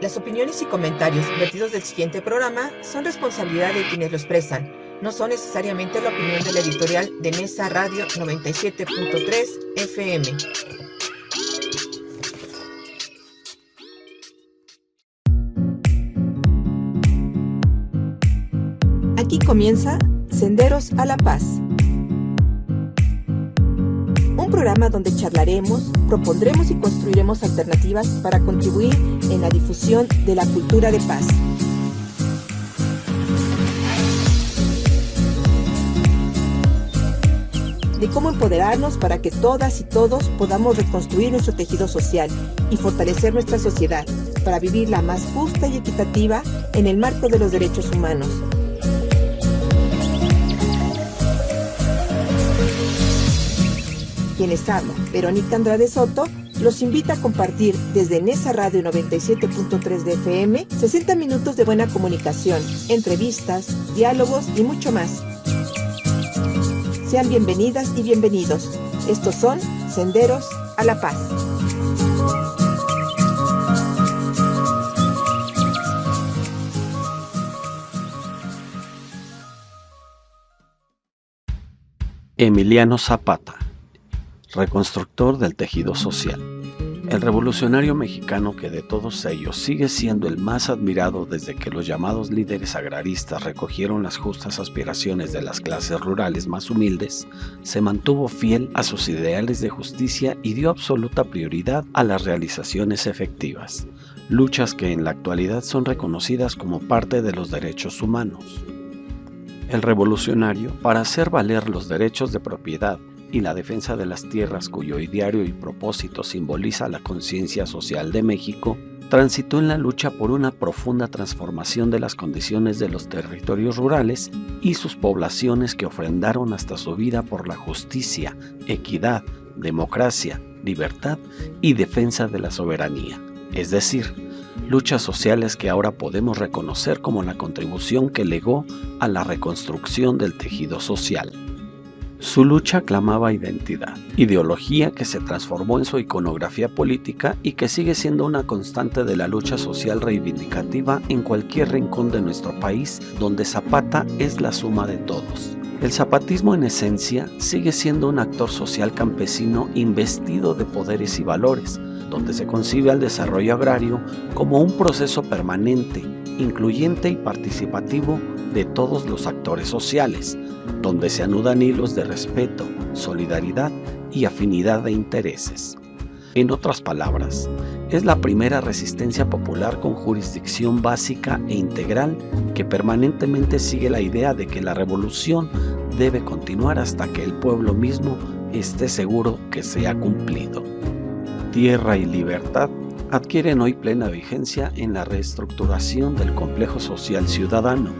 Las opiniones y comentarios vertidos del siguiente programa son responsabilidad de quienes lo expresan. No son necesariamente la opinión de la editorial de Nesa Radio 97.3 FM. Aquí comienza Senderos a la Paz. Un programa donde charlaremos, propondremos y construiremos alternativas para contribuir en la difusión de la cultura de paz. De cómo empoderarnos para que todas y todos podamos reconstruir nuestro tejido social y fortalecer nuestra sociedad para vivirla más justa y equitativa en el marco de los derechos humanos. Quienes habla, Verónica Andrade Soto, los invita a compartir desde Nesa Radio 97.3 de FM 60 minutos de buena comunicación, entrevistas, diálogos y mucho más. Sean bienvenidas y bienvenidos. Estos son Senderos a la Paz. Emiliano Zapata, reconstructor del tejido social. El revolucionario mexicano que de todos ellos sigue siendo el más admirado desde que los llamados líderes agraristas recogieron las justas aspiraciones de las clases rurales más humildes, se mantuvo fiel a sus ideales de justicia y dio absoluta prioridad a las realizaciones efectivas, luchas que en la actualidad son reconocidas como parte de los derechos humanos. El revolucionario, para hacer valer los derechos de propiedad y la defensa de las tierras cuyo ideario y propósito simboliza la conciencia social de México, transitó en la lucha por una profunda transformación de las condiciones de los territorios rurales y sus poblaciones que ofrendaron hasta su vida por la justicia, equidad, democracia, libertad y defensa de la soberanía, es decir, luchas sociales que ahora podemos reconocer como la contribución que legó a la reconstrucción del tejido social. Su lucha clamaba identidad, ideología que se transformó en su iconografía política y que sigue siendo una constante de la lucha social reivindicativa en cualquier rincón de nuestro país donde Zapata es la suma de todos. El zapatismo en esencia sigue siendo un actor social campesino investido de poderes y valores, donde se concibe al desarrollo agrario como un proceso permanente, incluyente y participativo de todos los actores sociales, donde se anudan hilos de respeto, solidaridad y afinidad de intereses. En otras palabras, es la primera resistencia popular con jurisdicción básica e integral que permanentemente sigue la idea de que la revolución debe continuar hasta que el pueblo mismo esté seguro que se ha cumplido. Tierra y libertad adquieren hoy plena vigencia en la reestructuración del complejo social ciudadano,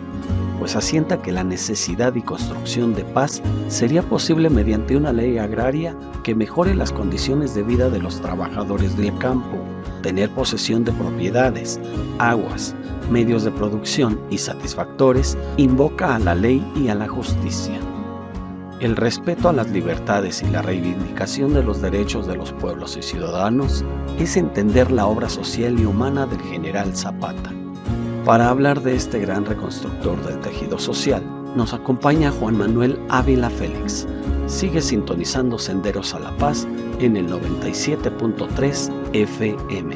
pues asienta que la necesidad y construcción de paz sería posible mediante una ley agraria que mejore las condiciones de vida de los trabajadores del campo, tener posesión de propiedades, aguas, medios de producción y satisfactores, invoca a la ley y a la justicia. El respeto a las libertades y la reivindicación de los derechos de los pueblos y ciudadanos es entender la obra social y humana del general Zapata. Para hablar de este gran reconstructor del tejido social, nos acompaña Juan Manuel Ávila Félix. Sigue sintonizando Senderos a la Paz en el 97.3 FM.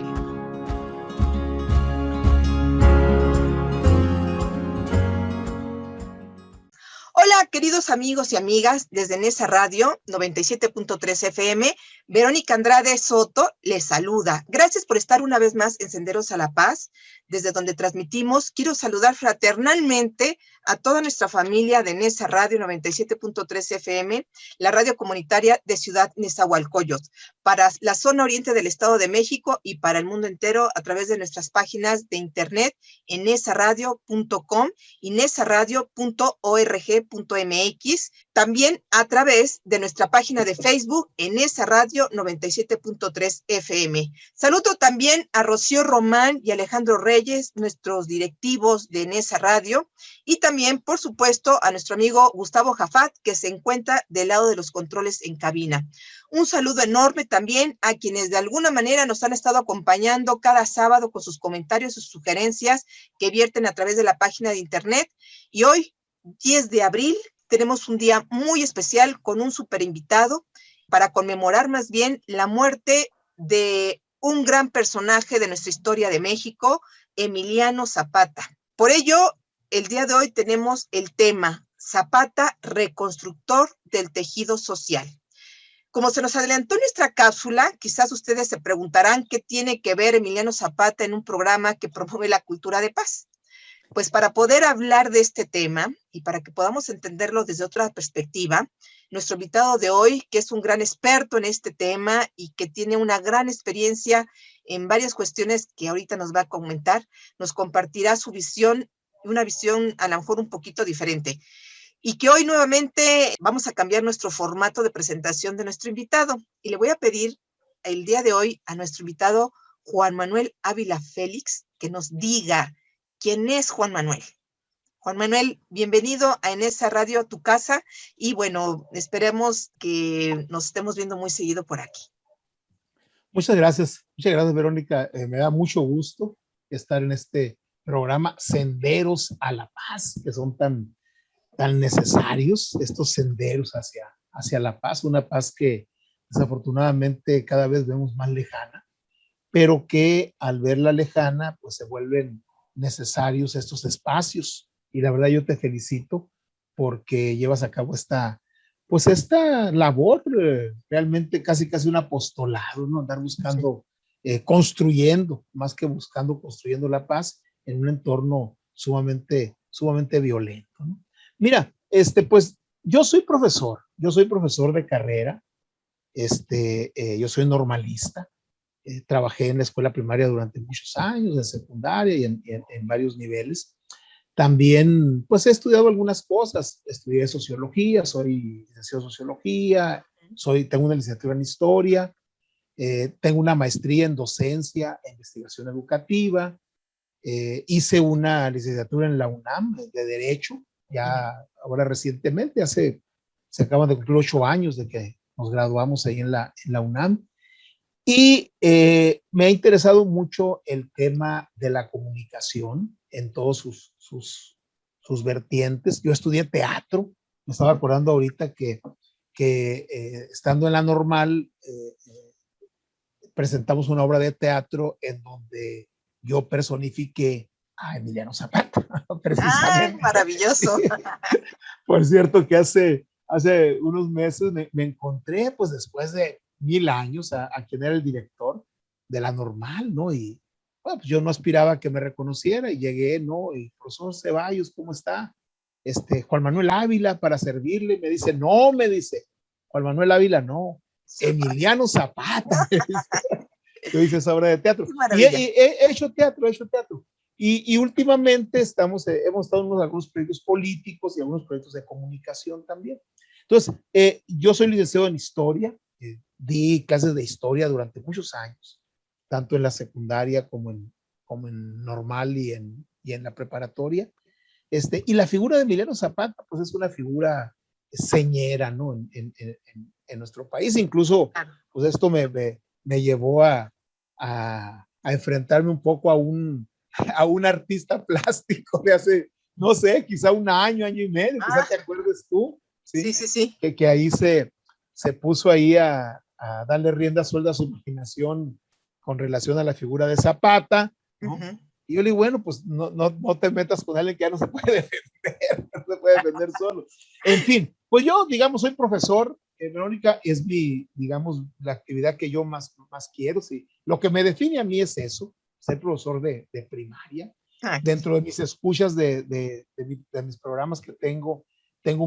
Hola, queridos amigos y amigas, desde Nesa Radio 97.3 FM, Verónica Andrade Soto les saluda. Gracias por estar una vez más en Senderos a la Paz, desde donde transmitimos. Quiero saludar fraternalmente a toda nuestra familia de Nesa Radio 97.3 FM, la radio comunitaria de Ciudad Nezahualcóyotl, para la zona oriente del Estado de México y para el mundo entero a través de nuestras páginas de internet en nesaradio.com y nesaradio.org.mx. MX, también a través de nuestra página de Facebook, Enesa Radio 97.3 FM. Saludo también a Rocío Román y Alejandro Reyes, nuestros directivos de Enesa Radio, y también, por supuesto, a nuestro amigo Gustavo Jafat, que se encuentra del lado de los controles en cabina. Un saludo enorme también a quienes de alguna manera nos han estado acompañando cada sábado con sus comentarios, sus sugerencias que vierten a través de la página de internet. Y hoy, 10 de abril, tenemos un día muy especial con un super invitado para conmemorar más bien la muerte de un gran personaje de nuestra historia de México, Emiliano Zapata. Por ello, el día de hoy tenemos el tema Zapata, reconstructor del tejido social. Como se nos adelantó en nuestra cápsula, quizás ustedes se preguntarán qué tiene que ver Emiliano Zapata en un programa que promueve la cultura de paz. Pues para poder hablar de este tema y para que podamos entenderlo desde otra perspectiva, nuestro invitado de hoy, que es un gran experto en este tema y que tiene una gran experiencia en varias cuestiones que ahorita nos va a comentar, nos compartirá su visión, una visión a lo mejor un poquito diferente. Y que hoy nuevamente vamos a cambiar nuestro formato de presentación de nuestro invitado. Y le voy a pedir el día de hoy a nuestro invitado Juan Manuel Ávila Félix que nos diga quién es Juan Manuel. Juan Manuel, bienvenido a Enesa Radio, a tu casa. Y bueno, esperemos que nos estemos viendo muy seguido por aquí. Muchas gracias, Verónica. Me da mucho gusto estar en este programa Senderos a la Paz, que son tan necesarios estos senderos hacia la paz, una paz que desafortunadamente cada vez vemos más lejana, pero que al verla lejana, pues se vuelven necesarios estos espacios. Y la verdad yo te felicito porque llevas a cabo esta labor, realmente casi un apostolado, ¿no? Andar buscando, construyendo, más que buscando, construyendo la paz en un entorno sumamente violento, ¿no? Mira, pues yo soy profesor de carrera, yo soy normalista, trabajé en la escuela primaria durante muchos años, en secundaria y en varios niveles. También, pues he estudiado algunas cosas, estudié sociología, soy licenciado en sociología, tengo una licenciatura en historia, tengo una maestría en docencia e investigación educativa, hice una licenciatura en la UNAM de Derecho, ya ahora recientemente, se acaban de cumplir 8 años de que nos graduamos ahí en la UNAM. Y me ha interesado mucho el tema de la comunicación en todos sus vertientes. Yo estudié teatro, me estaba acordando ahorita que estando en la Normal, presentamos una obra de teatro en donde yo personifiqué a Emiliano Zapata, precisamente. ¡Ay, maravilloso! Por cierto que hace unos meses me encontré, pues después de 1000 años, a quien era el director de la Normal, ¿no? Y bueno, pues yo no aspiraba a que me reconociera y llegué, ¿no? Y profesor Ceballos, ¿cómo está? Juan Manuel Ávila para servirle. Me dice, Juan Manuel Ávila, no, Emiliano Zapata. Yo hice esa obra de teatro. Y he hecho teatro. Y últimamente hemos estado en algunos proyectos políticos y algunos proyectos de comunicación también. Entonces, yo soy licenciado en historia, di clases de historia durante muchos años, tanto en la secundaria como en normal y en la preparatoria. Y la figura de Emiliano Zapata, pues es una figura señera, ¿no? En nuestro país. Incluso, pues esto me llevó a enfrentarme un poco a un artista plástico de hace, no sé, quizá un año y medio, quizá te acuerdes tú. Sí. Que ahí se puso ahí a darle rienda suelta a su imaginación con relación a la figura de Zapata, ¿no? Uh-huh. Y yo le digo, bueno, pues no te metas con alguien que ya no se puede defender, no se puede defender solo. En fin, pues yo, digamos, soy profesor, Verónica, es la actividad que yo más quiero, sí. Lo que me define a mí es eso, ser profesor de primaria. Dentro de mis escuchas de mis programas que tengo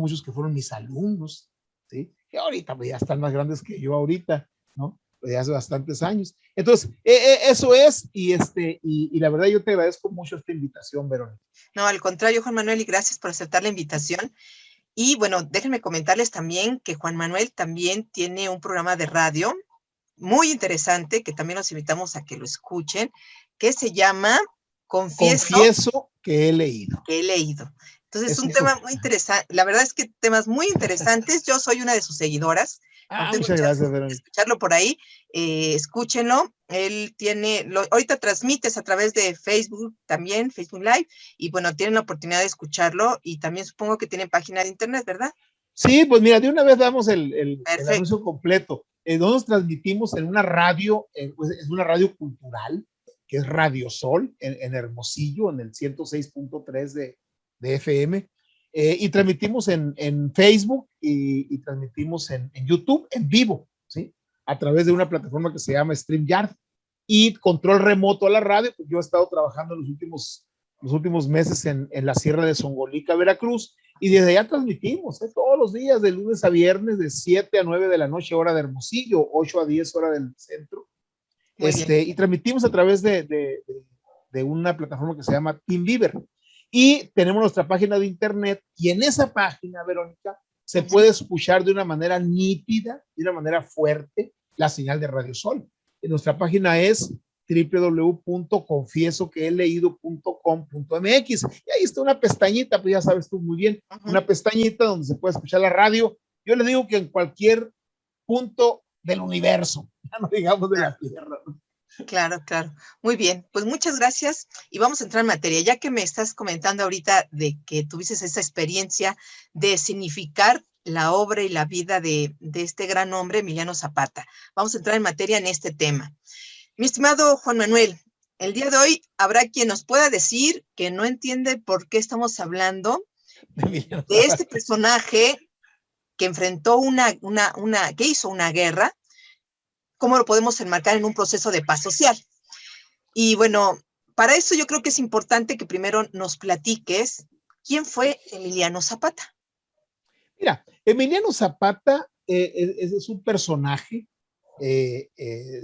muchos que fueron mis alumnos, ¿sí? Que ahorita pues, ya están más grandes que yo ahorita, ¿no? Pues, hace bastantes años. Entonces, eso es, y la verdad yo te agradezco mucho esta invitación, Verónica. No, al contrario, Juan Manuel, y gracias por aceptar la invitación. Y bueno, déjenme comentarles también que Juan Manuel también tiene un programa de radio muy interesante, que también los invitamos a que lo escuchen, que se llama Confieso que he leído. Que he leído. Entonces, es Es un un tema programa. muy interesante. La verdad es que temas muy interesantes. Yo soy una de sus seguidoras. Cuando tengo Muchas chance gracias, de Verónica. escucharlo por ahí, escúchenlo. Él tiene, ahorita transmites a través de Facebook también, Facebook Live, y bueno, tienen la oportunidad de escucharlo y también supongo que tienen página de internet, ¿verdad? Sí, pues mira, de una vez damos el Perfecto. anuncio completo. Nosotros transmitimos en una radio, pues, es una radio cultural, que es Radio Sol, en Hermosillo, en el 106.3 de FM, y transmitimos en Facebook y transmitimos en YouTube en vivo, ¿sí? A través de una plataforma que se llama StreamYard y control remoto a la radio. Pues yo he estado trabajando los últimos meses en la Sierra de Songolica, Veracruz, y desde allá transmitimos todos los días, de lunes a viernes, de 7 a 9 de la noche, hora de Hermosillo, 8 a 10, hora del centro. Y transmitimos a través de una plataforma que se llama TeamViewer. Y tenemos nuestra página de internet, y en esa página, Verónica, se puede escuchar de una manera nítida, de una manera fuerte, la señal de Radio Sol. Y nuestra página es www.confiesoqueheleído.com.mx, y ahí está una pestañita, pues ya sabes tú muy bien, una pestañita donde se puede escuchar la radio. Yo le digo que en cualquier punto del universo, ya no digamos de la Tierra. Claro, claro. Muy bien, pues muchas gracias y vamos a entrar en materia. Ya que me estás comentando ahorita de que tuviste esa experiencia de significar la obra y la vida de este gran hombre, Emiliano Zapata. Vamos a entrar en materia en este tema. Mi estimado Juan Manuel, el día de hoy habrá quien nos pueda decir que no entiende por qué estamos hablando de este personaje que enfrentó que hizo una guerra. ¿Cómo lo podemos enmarcar en un proceso de paz social? Y bueno, para eso yo creo que es importante que primero nos platiques quién fue Emiliano Zapata. Mira, Emiliano Zapata es un personaje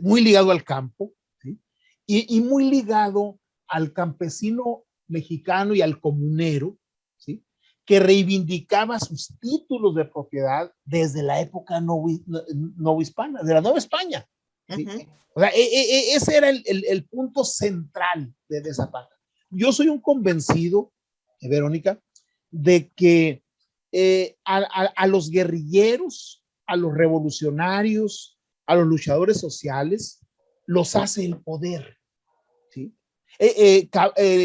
muy ligado al campo, ¿sí? y muy ligado al campesino mexicano y al comunero, ¿sí? Que reivindicaba sus títulos de propiedad desde la época novohispana, de la Nueva España. ¿Sí? O sea, ese era el punto central de Zapata. Yo soy un convencido, Verónica, de que a los guerrilleros, a los revolucionarios, a los luchadores sociales, los hace el poder. ¿Sí?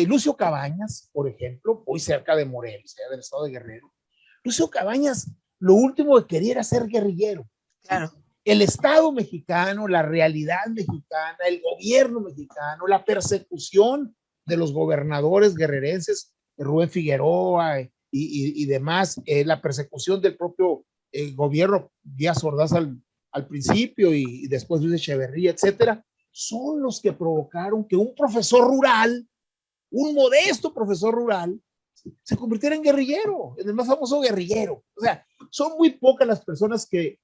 Lucio Cabañas, por ejemplo, muy cerca de Morelos, del estado de Guerrero. Lucio Cabañas, lo último que quería era ser guerrillero. Claro. El Estado mexicano, la realidad mexicana, el gobierno mexicano, la persecución de los gobernadores guerrerenses, Rubén Figueroa y demás, la persecución del propio gobierno, Díaz Ordaz al principio y después Luis Echeverría, etcétera, son los que provocaron que un profesor rural, un modesto profesor rural, se convirtiera en guerrillero, en el más famoso guerrillero. O sea, son muy pocas las personas que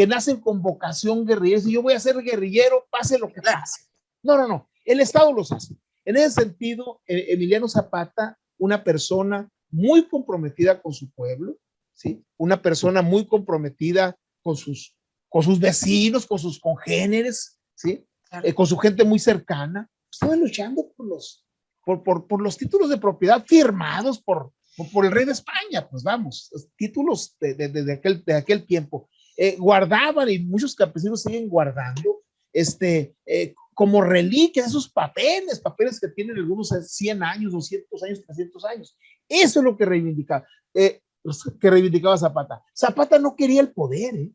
nacen con vocación guerrillera, y yo voy a ser guerrillero, pase lo que pase. No, el Estado los hace. En ese sentido, Emiliano Zapata, una persona muy comprometida con su pueblo, ¿sí? Una persona muy comprometida con sus vecinos, con sus congéneres, ¿sí? Claro. Con su gente muy cercana, estaba luchando por los títulos de propiedad firmados por el rey de España, pues vamos, títulos de aquel tiempo. Guardaban, y muchos campesinos siguen guardando, como reliquias esos papeles que tienen algunos 100 años, 200 años, 300 años. Eso es lo que reivindicaba Zapata. Zapata no quería el poder,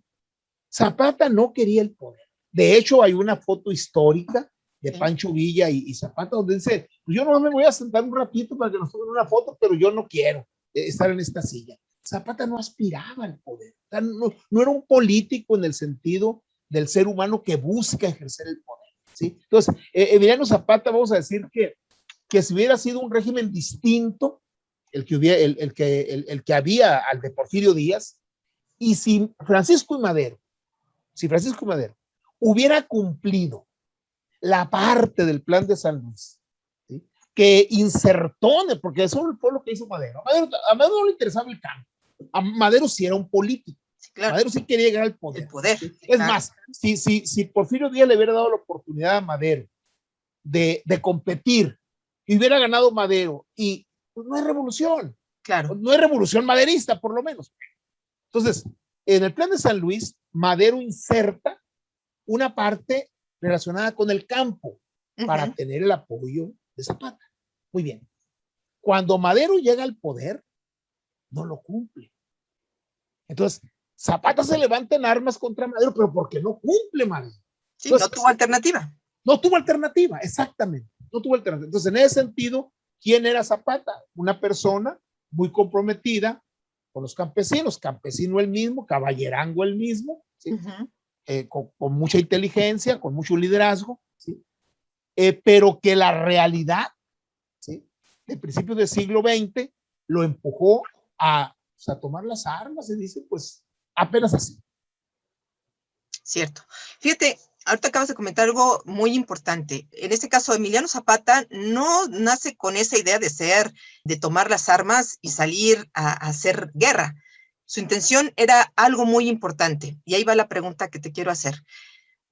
Zapata no quería el poder. De hecho, hay una foto histórica de Pancho Villa y Zapata donde dice, pues yo no me voy a sentar un ratito para que nos tomen una foto, pero yo no quiero estar en esta silla. Zapata no aspiraba al poder, no era un político en el sentido del ser humano que busca ejercer el poder, ¿sí? Entonces, Emiliano Zapata, vamos a decir que si hubiera sido un régimen distinto, el que había al de Porfirio Díaz, y si Francisco I. Madero hubiera cumplido la parte del plan de San Luis, ¿sí? Que insertó, porque eso fue lo que hizo Madero. A Madero no le interesaba el campo. Madero sí era un político. Sí, claro. Madero sí quería llegar al poder. El poder. Es más, si Porfirio Díaz le hubiera dado la oportunidad a Madero de competir y hubiera ganado Madero, y pues no hay revolución. Claro. No hay revolución maderista, por lo menos. Entonces, en el plan de San Luis, Madero inserta una parte relacionada con el campo para tener el apoyo de Zapata. Muy bien. Cuando Madero llega al poder, no lo cumple. Entonces, Zapata se levanta en armas contra Madero, pero porque no cumple Madero. Sí, entonces, no tuvo alternativa. No tuvo alternativa, exactamente. No tuvo alternativa. Entonces, en ese sentido, ¿quién era Zapata? Una persona muy comprometida con los campesinos, campesino el mismo, caballerango el mismo, ¿sí? Con mucha inteligencia, con mucho liderazgo, ¿sí? Pero que la realidad, ¿sí?, de principios del siglo XX lo empujó a tomar las armas, y dice, pues, apenas así. Cierto. Fíjate, ahorita acabas de comentar algo muy importante. En este caso, Emiliano Zapata no nace con esa idea de tomar las armas y salir a hacer guerra. Su intención era algo muy importante. Y ahí va la pregunta que te quiero hacer.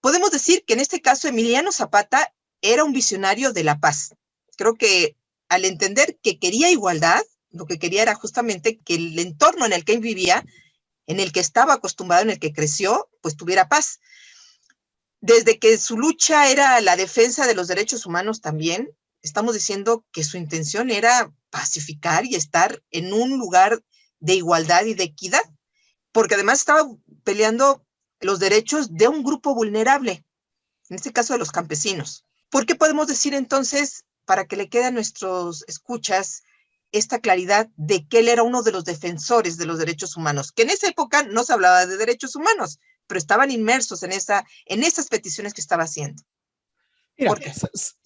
Podemos decir que en este caso, Emiliano Zapata era un visionario de la paz. Creo que al entender que quería igualdad, lo que quería era justamente que el entorno en el que él vivía, en el que estaba acostumbrado, en el que creció, pues tuviera paz. Desde que su lucha era la defensa de los derechos humanos también, estamos diciendo que su intención era pacificar y estar en un lugar de igualdad y de equidad, porque además estaba peleando los derechos de un grupo vulnerable, en este caso de los campesinos. ¿Por qué podemos decir entonces, para que le quede a nuestros escuchas esta claridad de que él era uno de los defensores de los derechos humanos? Que en esa época no se hablaba de derechos humanos, pero estaban inmersos en esas peticiones que estaba haciendo. Mira,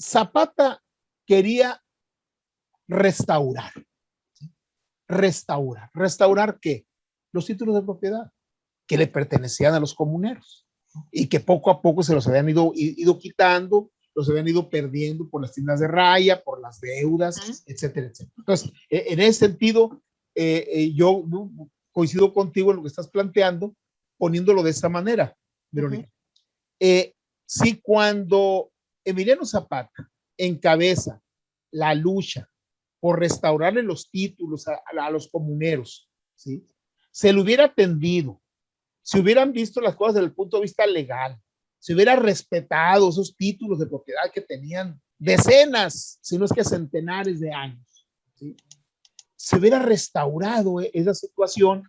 Zapata quería restaurar. ¿Restaurar qué? Los títulos de propiedad que le pertenecían a los comuneros y que poco a poco se los habían ido quitando, los habían ido perdiendo por las tiendas de raya, por las deudas, etcétera, etcétera. Entonces, en ese sentido, yo coincido contigo en lo que estás planteando, poniéndolo de esta manera, Verónica. Sí, cuando Emiliano Zapata encabeza la lucha por restaurarle los títulos a los comuneros, ¿sí?, se le hubiera atendido, si hubieran visto las cosas desde el punto de vista legal, se hubiera respetado esos títulos de propiedad que tenían decenas, si no es que centenares de años, ¿sí?, se hubiera restaurado esa situación,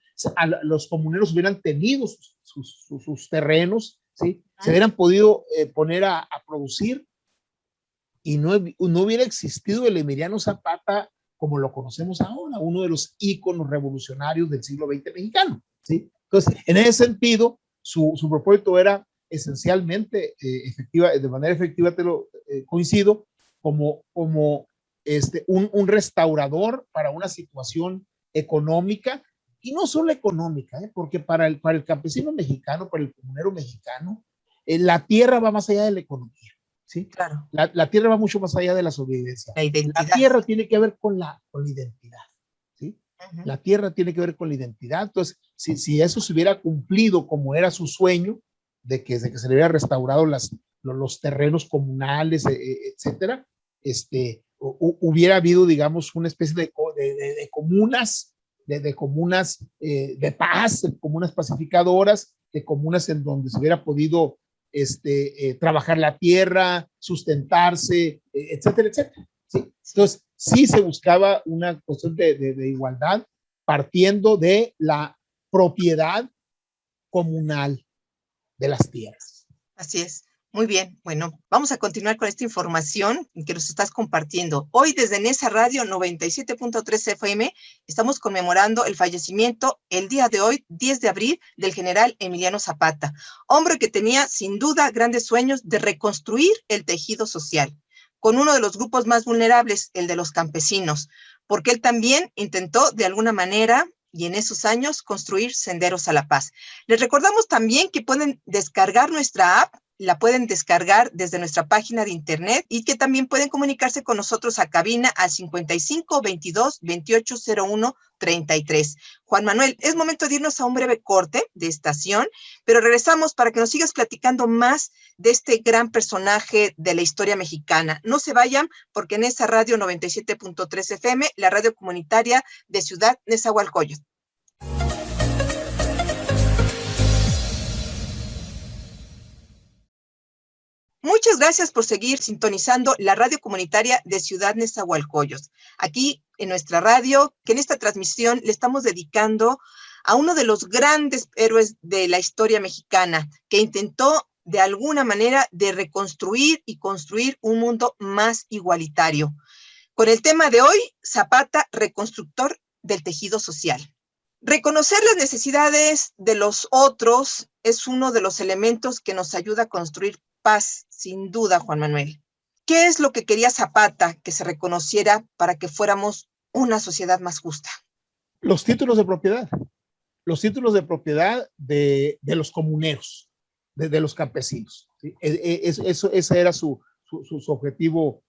los comuneros hubieran tenido sus terrenos, ¿sí?, se hubieran podido poner a producir, y no hubiera existido el Emiliano Zapata como lo conocemos ahora, uno de los íconos revolucionarios del siglo XX mexicano, ¿sí? Entonces, en ese sentido, su propósito era esencialmente de manera efectiva, te lo coincido, como un restaurador para una situación económica, y no solo económica, porque para el campesino mexicano, para el comunero mexicano, la tierra va más allá de la economía, ¿sí? Claro. La tierra va mucho más allá de la sobrevivencia. La tierra tiene que ver con la identidad, ¿sí? La tierra tiene que ver con la identidad. Entonces, si eso se hubiera cumplido como era su sueño, de que se le hubiera restaurado los terrenos comunales, etcétera, hubiera habido, digamos, una especie de comunas, de comunas de paz, de comunas pacificadoras, de comunas en donde se hubiera podido trabajar la tierra, sustentarse, etcétera, etcétera, ¿sí? Entonces, sí se buscaba una cuestión de igualdad partiendo de la propiedad comunal de las tierras. Así es. Muy bien, bueno, vamos a continuar con esta información que nos estás compartiendo. Hoy desde Nesa Radio 97.3 FM estamos conmemorando el fallecimiento el día de hoy, 10 de abril, del general Emiliano Zapata, hombre que tenía sin duda grandes sueños de reconstruir el tejido social, con uno de los grupos más vulnerables, el de los campesinos, porque él también intentó de alguna manera y en esos años construir senderos a la paz. Les recordamos también que pueden descargar nuestra app la pueden descargar desde nuestra página de internet y que también pueden comunicarse con nosotros a cabina al 55 22 28 01 33. Juan Manuel, es momento de irnos a un breve corte de estación, pero regresamos para que nos sigas platicando más de este gran personaje de la historia mexicana. No se vayan, porque en esa radio 97.3 FM, la radio comunitaria de Ciudad Nezahualcóyotl. Muchas gracias por seguir sintonizando la radio comunitaria de Ciudad Nezahualcóyotl. Aquí en nuestra radio, que en esta transmisión le estamos dedicando a uno de los grandes héroes de la historia mexicana, que intentó de alguna manera de reconstruir y construir un mundo más igualitario. Con el tema de hoy, Zapata, reconstructor del tejido social. Reconocer las necesidades de los otros es uno de los elementos que nos ayuda a construir paz, sin duda, Juan Manuel. ¿Qué es lo que quería Zapata que se reconociera para que fuéramos una sociedad más justa? Los títulos de propiedad de los comuneros, de los campesinos. ¿Sí? Ese era su objetivo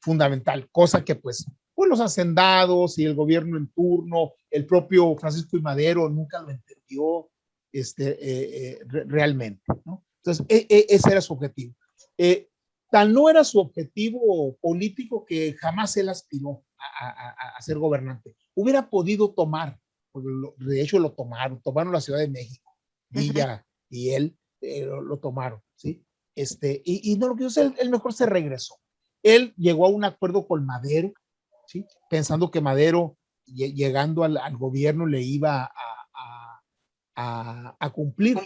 fundamental, cosa que pues los hacendados y el gobierno en turno, el propio Francisco I. Madero nunca lo entendió realmente, ¿no? Entonces, ese era su objetivo. Tal no era su objetivo político que jamás él aspiró a ser gobernante. Hubiera podido tomar, de hecho lo tomaron la Ciudad de México, Villa y él lo tomaron, ¿sí? Y no lo quiso hacer, él mejor se regresó. Él llegó a un acuerdo con Madero, ¿sí? Pensando que Madero, llegando al gobierno, le iba a cumplir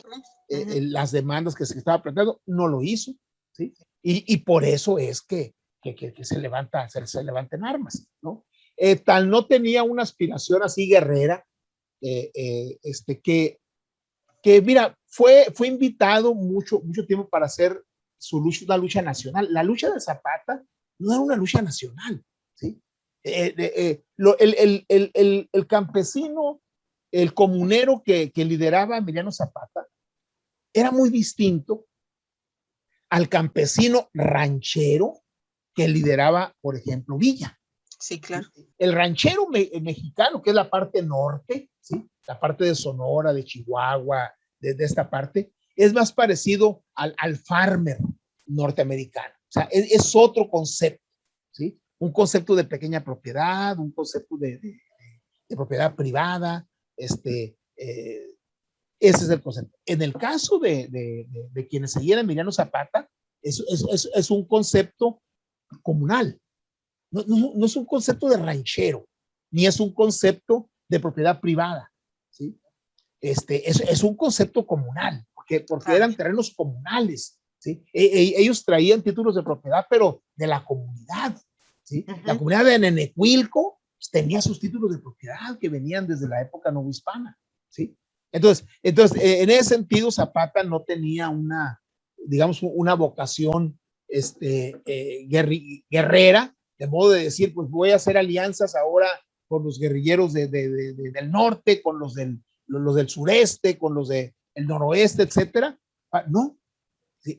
las demandas que se estaba planteando. No lo hizo, ¿sí? Y por eso es que se levanta en armas, ¿no? Tal no tenía una aspiración así guerrera, que mira, fue invitado mucho tiempo para hacer una lucha nacional. La lucha de Zapata no era una lucha nacional, ¿sí? El campesino, el comunero que lideraba Emiliano Zapata era muy distinto al campesino ranchero que lideraba, por ejemplo, Villa. Sí, claro. El ranchero mexicano, que es la parte norte, ¿sí? La parte de Sonora, de Chihuahua, de esta parte, es más parecido al farmer norteamericano. O sea, es otro concepto, ¿sí? Un concepto de pequeña propiedad, un concepto de propiedad privada, ese es el concepto. En el caso de quienes seguían a Emiliano Zapata, es un concepto comunal. No es un concepto de ranchero, ni es un concepto de propiedad privada, ¿sí? Es un concepto comunal, porque eran terrenos comunales, ¿sí? Ellos traían títulos de propiedad, pero de la comunidad, ¿sí? La comunidad de Nenecuilco pues, tenía sus títulos de propiedad que venían desde la época novohispana, ¿sí? Entonces, en ese sentido, Zapata no tenía digamos, una vocación guerrera, de modo de decir, pues voy a hacer alianzas ahora con los guerrilleros del norte, con los del sureste, con los del noroeste, etcétera. No,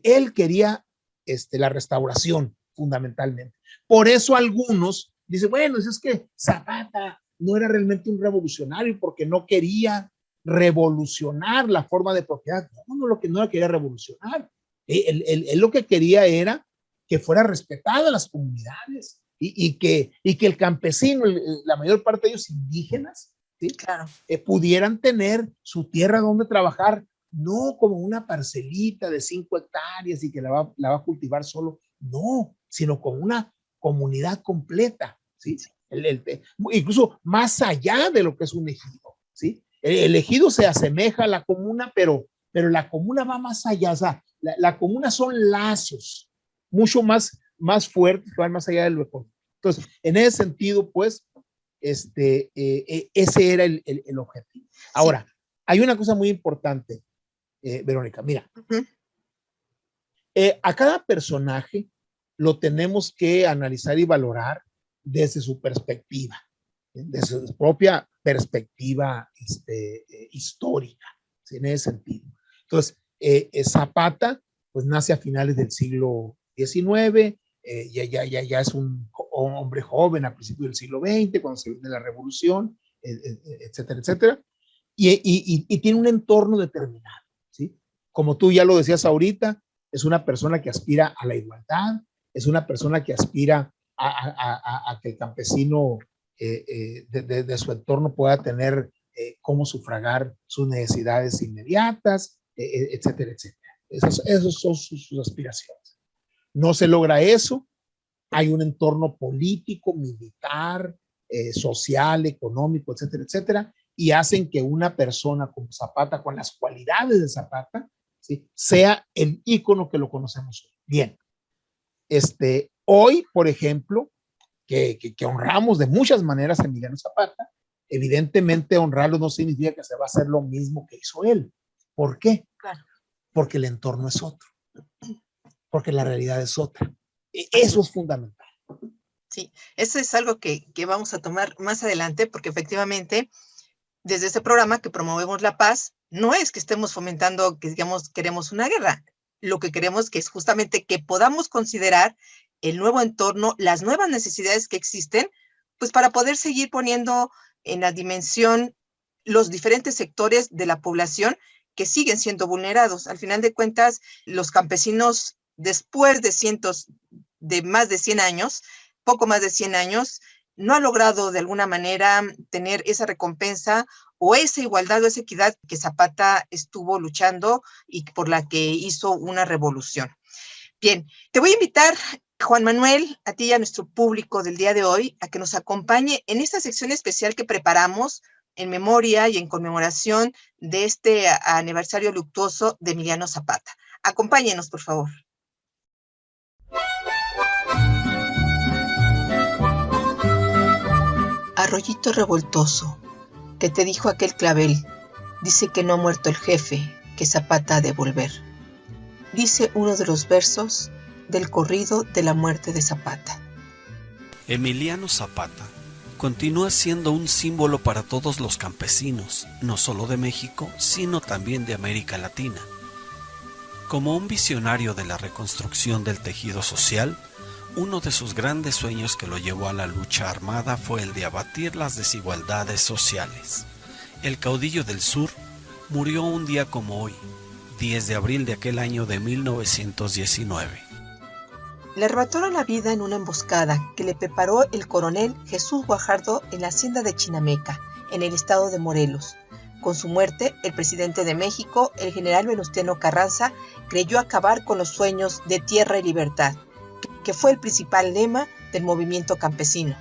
él quería la restauración fundamentalmente. Por eso algunos dicen, bueno, es que Zapata no era realmente un revolucionario porque no quería revolucionar la forma de propiedad. No la quería revolucionar. Él lo que quería era que fuera respetada las comunidades y que el campesino, la mayor parte de ellos indígenas, ¿sí? Claro. Pudieran tener su tierra donde trabajar, no como una parcelita de 5 hectáreas y que la va a cultivar solo, no, sino como una comunidad completa, ¿sí? Incluso más allá de lo que es un ejido, ¿sí? El ejido se asemeja a la comuna, pero la comuna va más allá, o sea, la comuna son lazos mucho más fuertes que van más allá de lo económico. Entonces, en ese sentido, pues, ese era el objetivo. Ahora, hay una cosa muy importante, Verónica, mira, a cada personaje lo tenemos que analizar y valorar desde su perspectiva, desde su propia perspectiva histórica, ¿sí? En ese sentido. Entonces, Zapata pues nace a finales del siglo XIX, ya es un hombre joven a principios del siglo XX, cuando se viene la revolución, etcétera, etcétera, y tiene un entorno determinado, ¿sí? Como tú ya lo decías ahorita, es una persona que aspira a la igualdad, es una persona que aspira a que el campesino de su entorno pueda tener cómo sufragar sus necesidades inmediatas, etcétera, etcétera. Esas son sus aspiraciones. No se logra eso, hay un entorno político, militar, social, económico, etcétera, etcétera, y hacen que una persona como Zapata, con las cualidades de Zapata, ¿sí?, sea el ícono que lo conocemos hoy. Bien, hoy, por ejemplo, que honramos de muchas maneras a Emiliano Zapata, evidentemente honrarlo no significa que se va a hacer lo mismo que hizo él. ¿Por qué? Claro. Porque el entorno es otro, porque la realidad es otra. Eso es fundamental. Sí, eso es algo que vamos a tomar más adelante, porque efectivamente, desde este programa que promovemos la paz, no es que estemos fomentando que, digamos, queremos una guerra. Lo que queremos que es justamente que podamos considerar el nuevo entorno, las nuevas necesidades que existen, pues para poder seguir poniendo en la dimensión los diferentes sectores de la población que siguen siendo vulnerados. Al final de cuentas, los campesinos, después de más de 100 años, poco más de 100 años, no ha logrado de alguna manera tener esa recompensa o esa igualdad o esa equidad que Zapata estuvo luchando y por la que hizo una revolución. Bien, te voy a invitar, Juan Manuel, a ti y a nuestro público del día de hoy, a que nos acompañe en esta sección especial que preparamos en memoria y en conmemoración de este aniversario luctuoso de Emiliano Zapata. Acompáñenos, por favor. Arroyito revoltoso, que te dijo aquel clavel, dice que no ha muerto el jefe, que Zapata ha de volver. Dice uno de los versos del corrido de la muerte de Zapata. Emiliano Zapata continúa siendo un símbolo para todos los campesinos, no solo de México, sino también de América Latina. Como un visionario de la reconstrucción del tejido social, uno de sus grandes sueños que lo llevó a la lucha armada fue el de abatir las desigualdades sociales. El caudillo del sur murió un día como hoy, 10 de abril de aquel año de 1919. Le arrebataron la vida en una emboscada que le preparó el coronel Jesús Guajardo en la hacienda de Chinameca, en el estado de Morelos. Con su muerte, el presidente de México, el general Venustiano Carranza, creyó acabar con los sueños de tierra y libertad, que fue el principal lema del movimiento campesino.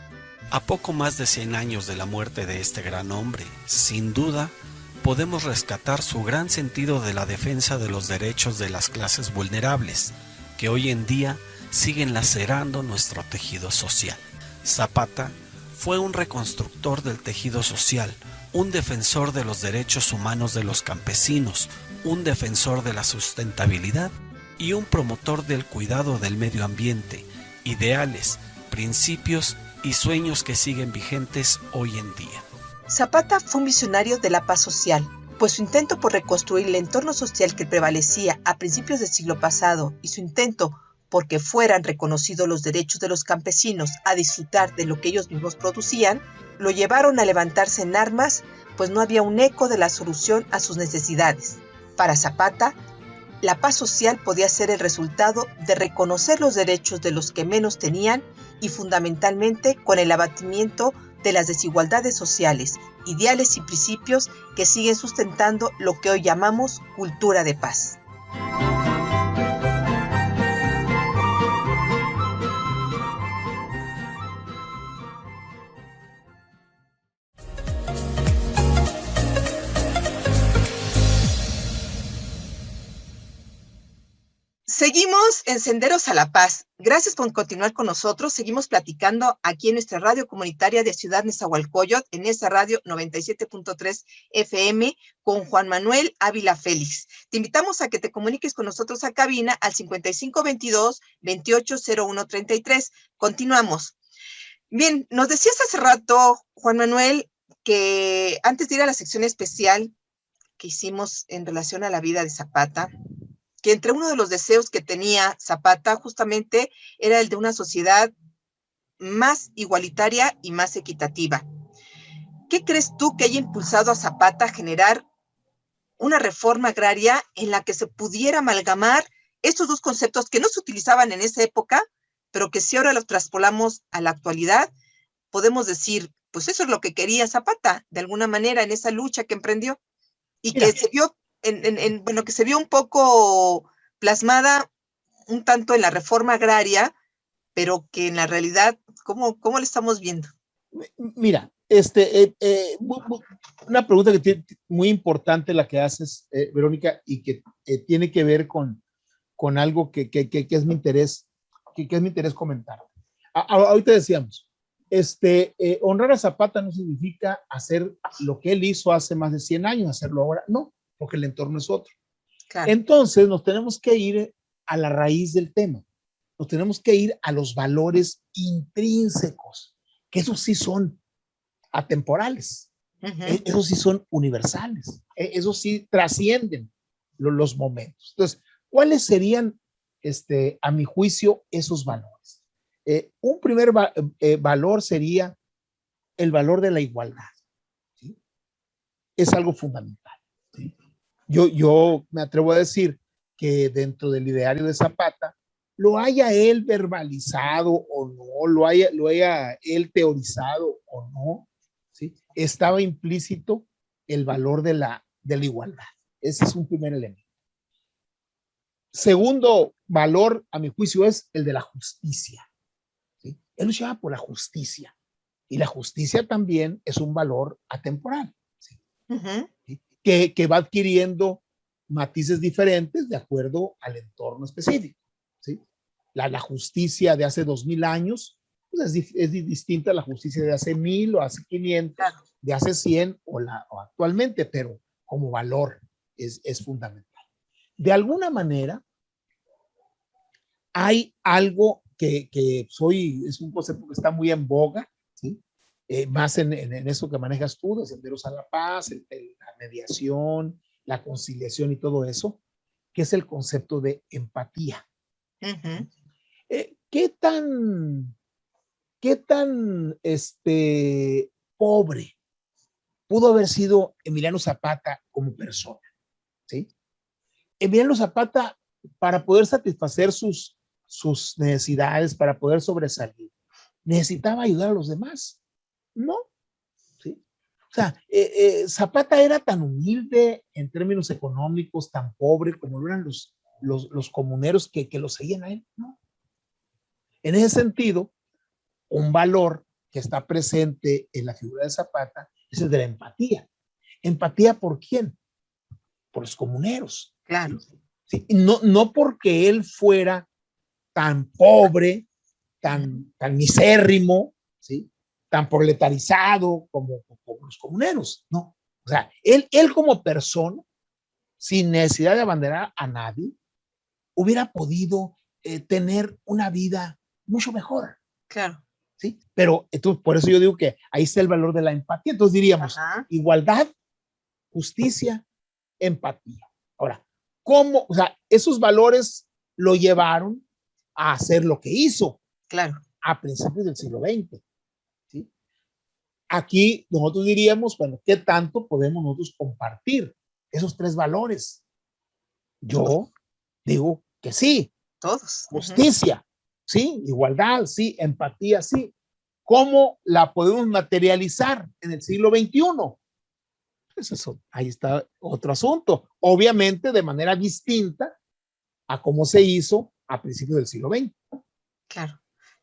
A poco más de 100 años de la muerte de este gran hombre, sin duda, podemos rescatar su gran sentido de la defensa de los derechos de las clases vulnerables, que hoy en día siguen lacerando nuestro tejido social. Zapata fue un reconstructor del tejido social, un defensor de los derechos humanos de los campesinos, un defensor de la sustentabilidad y un promotor del cuidado del medio ambiente, ideales, principios y sueños que siguen vigentes hoy en día. Zapata fue un visionario de la paz social, pues su intento por reconstruir el entorno social que prevalecía a principios del siglo pasado y su intento porque fueran reconocidos los derechos de los campesinos a disfrutar de lo que ellos mismos producían, lo llevaron a levantarse en armas, pues no había un eco de la solución a sus necesidades. Para Zapata, la paz social podía ser el resultado de reconocer los derechos de los que menos tenían y fundamentalmente con el abatimiento de las desigualdades sociales, ideales y principios que siguen sustentando lo que hoy llamamos cultura de paz. Seguimos en Senderos a la Paz. Gracias por continuar con nosotros. Seguimos platicando aquí en nuestra radio comunitaria de Ciudad Nezahualcóyotl, en esa radio 97.3 FM, con Juan Manuel Ávila Félix. Te invitamos a que te comuniques con nosotros a cabina al 5522-280133. Continuamos. Bien, nos decías hace rato, Juan Manuel, que antes de ir a la sección especial que hicimos en relación a la vida de Zapata, que entre uno de los deseos que tenía Zapata justamente era el de una sociedad más igualitaria y más equitativa. ¿Qué crees tú que haya impulsado a Zapata a generar una reforma agraria en la que se pudiera amalgamar estos dos conceptos que no se utilizaban en esa época, pero que si ahora los traspolamos a la actualidad, podemos decir, pues eso es lo que quería Zapata, de alguna manera, en esa lucha que emprendió, y Mira, que se vio, bueno, que se vio un poco plasmada un tanto en la reforma agraria, pero que en la realidad, ¿cómo lo estamos viendo? mira, una pregunta que tiene, muy importante la que haces, Verónica, y que tiene que ver con algo que es mi interés, que es mi interés comentar. Ahorita decíamos, honrar a Zapata no significa hacer lo que él hizo hace más de 100 años, hacerlo ahora, no, porque el entorno es otro. Claro. Entonces nos tenemos que ir a la raíz del tema, nos tenemos que ir a los valores intrínsecos, que esos sí son atemporales, esos sí son universales, esos sí trascienden los momentos. Entonces, ¿cuáles serían, a mi juicio, esos valores? Un primer valor sería el valor de la igualdad. ¿Sí? Es algo fundamental. ¿Sí? Yo me atrevo a decir que dentro del ideario de Zapata, lo haya él verbalizado o no, lo haya él teorizado o no, ¿sí? Estaba implícito el valor de la igualdad. Ese es un primer elemento. Segundo valor, a mi juicio, es el de la justicia. ¿Sí? Él luchaba por la justicia. Y la justicia también es un valor atemporal. ¿Sí? ¿Sí? Que va adquiriendo matices diferentes de acuerdo al entorno específico. ¿Sí? La justicia de hace 2000 años pues es distinta a la justicia de hace 1000 o hace 500, claro, de hace 100 o actualmente, pero como valor es fundamental. De alguna manera, hay algo que es un concepto que está muy en boga, ¿sí? Más en eso que manejas tú, de Senderos a la Paz, la mediación, la conciliación y todo eso, que es el concepto de empatía. ¿Qué tan pobre pudo haber sido Emiliano Zapata como persona? ¿Sí? Emiliano Zapata, para poder satisfacer sus necesidades, para poder sobresalir, necesitaba ayudar a los demás, ¿no? ¿Sí? O sea, Zapata era tan humilde en términos económicos, tan pobre como lo eran los comuneros que lo seguían a él, ¿no? En ese sentido, un valor que está presente en la figura de Zapata es el de la empatía. ¿Empatía por quién? Por los comuneros. Claro. ¿Sí? No porque él fuera tan pobre, tan misérrimo, ¿sí? Tan proletarizado como los comuneros, no. O sea, él como persona, sin necesidad de abanderar a nadie, hubiera podido tener una vida mucho mejor. Claro. ¿Sí? Pero entonces, por eso yo digo que ahí está el valor de la empatía. Entonces diríamos, igualdad, justicia, empatía. Ahora, ¿cómo? O sea, esos valores lo llevaron a hacer lo que hizo. Claro. A principios del siglo XX. ¿Sí? Aquí nosotros diríamos, bueno, ¿qué tanto podemos nosotros compartir esos tres valores? Yo digo que sí. Todos. Justicia, sí. Igualdad, sí. Empatía, sí. ¿Cómo la podemos materializar en el siglo XXI? Pues eso, ahí está otro asunto. Obviamente de manera distinta a cómo se hizo a principios del siglo XX. Claro.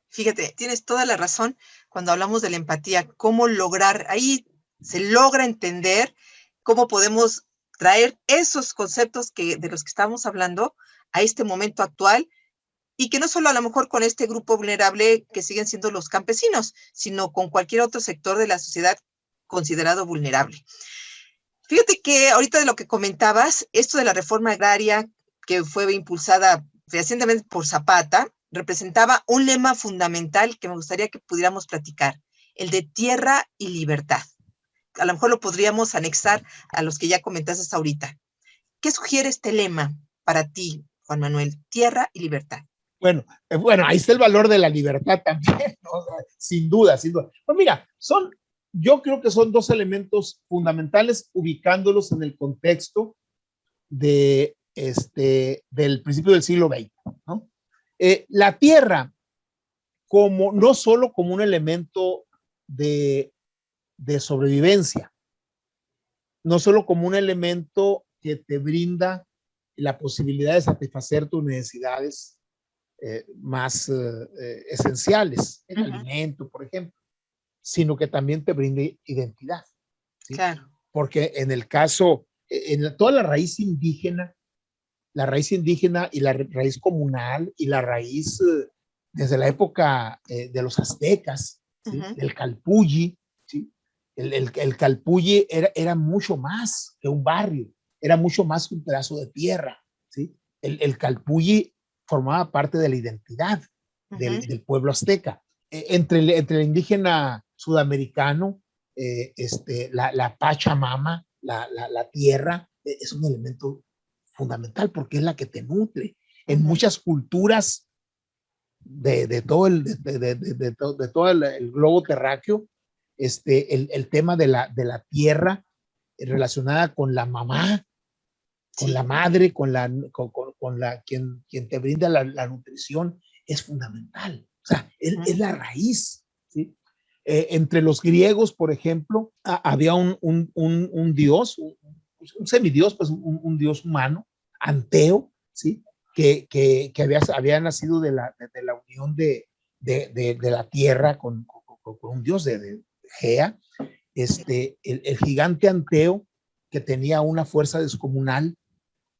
Fíjate, tienes toda la razón cuando hablamos de la empatía, cómo lograr, ahí se logra entender cómo podemos traer esos conceptos de los que estamos hablando a este momento actual y que no solo a lo mejor con este grupo vulnerable que siguen siendo los campesinos, sino con cualquier otro sector de la sociedad considerado vulnerable. Fíjate que ahorita de lo que comentabas, esto de la reforma agraria que fue impulsada recientemente por Zapata, representaba un lema fundamental que me gustaría que pudiéramos platicar, el de tierra y libertad. A lo mejor lo podríamos anexar a los que ya comentaste ahorita. ¿Qué sugiere este lema para ti? Juan Manuel, tierra y libertad. Bueno, ahí está el valor de la libertad también, ¿no? O sea, sin duda, sin duda. Pues mira, yo creo que son dos elementos fundamentales ubicándolos en el contexto del principio del siglo XX, ¿no? La tierra, no solo como un elemento de sobrevivencia, no solo como un elemento que te brinda la posibilidad de satisfacer tus necesidades más esenciales, el alimento, por ejemplo, sino que también te brinda identidad, ¿sí? Claro. Porque en el caso, toda la raíz indígena y la raíz comunal y la raíz desde la época de los aztecas, ¿sí? Del calpulli, ¿sí? El calpulli era mucho más que un barrio, era mucho más que un pedazo de tierra, ¿sí? El calpulli formaba parte de la identidad del pueblo azteca. Entre el indígena sudamericano, la Pachamama, la tierra, es un elemento fundamental porque es la que te nutre. En muchas culturas de todo el globo terráqueo, el tema de la tierra relacionada con la mamá, con la madre, con quien te brinda la nutrición, es fundamental. O sea, es la raíz, ¿sí? Entre los griegos, por ejemplo, había un dios, un semidios, pues un dios humano, Anteo, ¿sí? Que había nacido de la unión de la tierra con un dios de Gea. El gigante Anteo, que tenía una fuerza descomunal,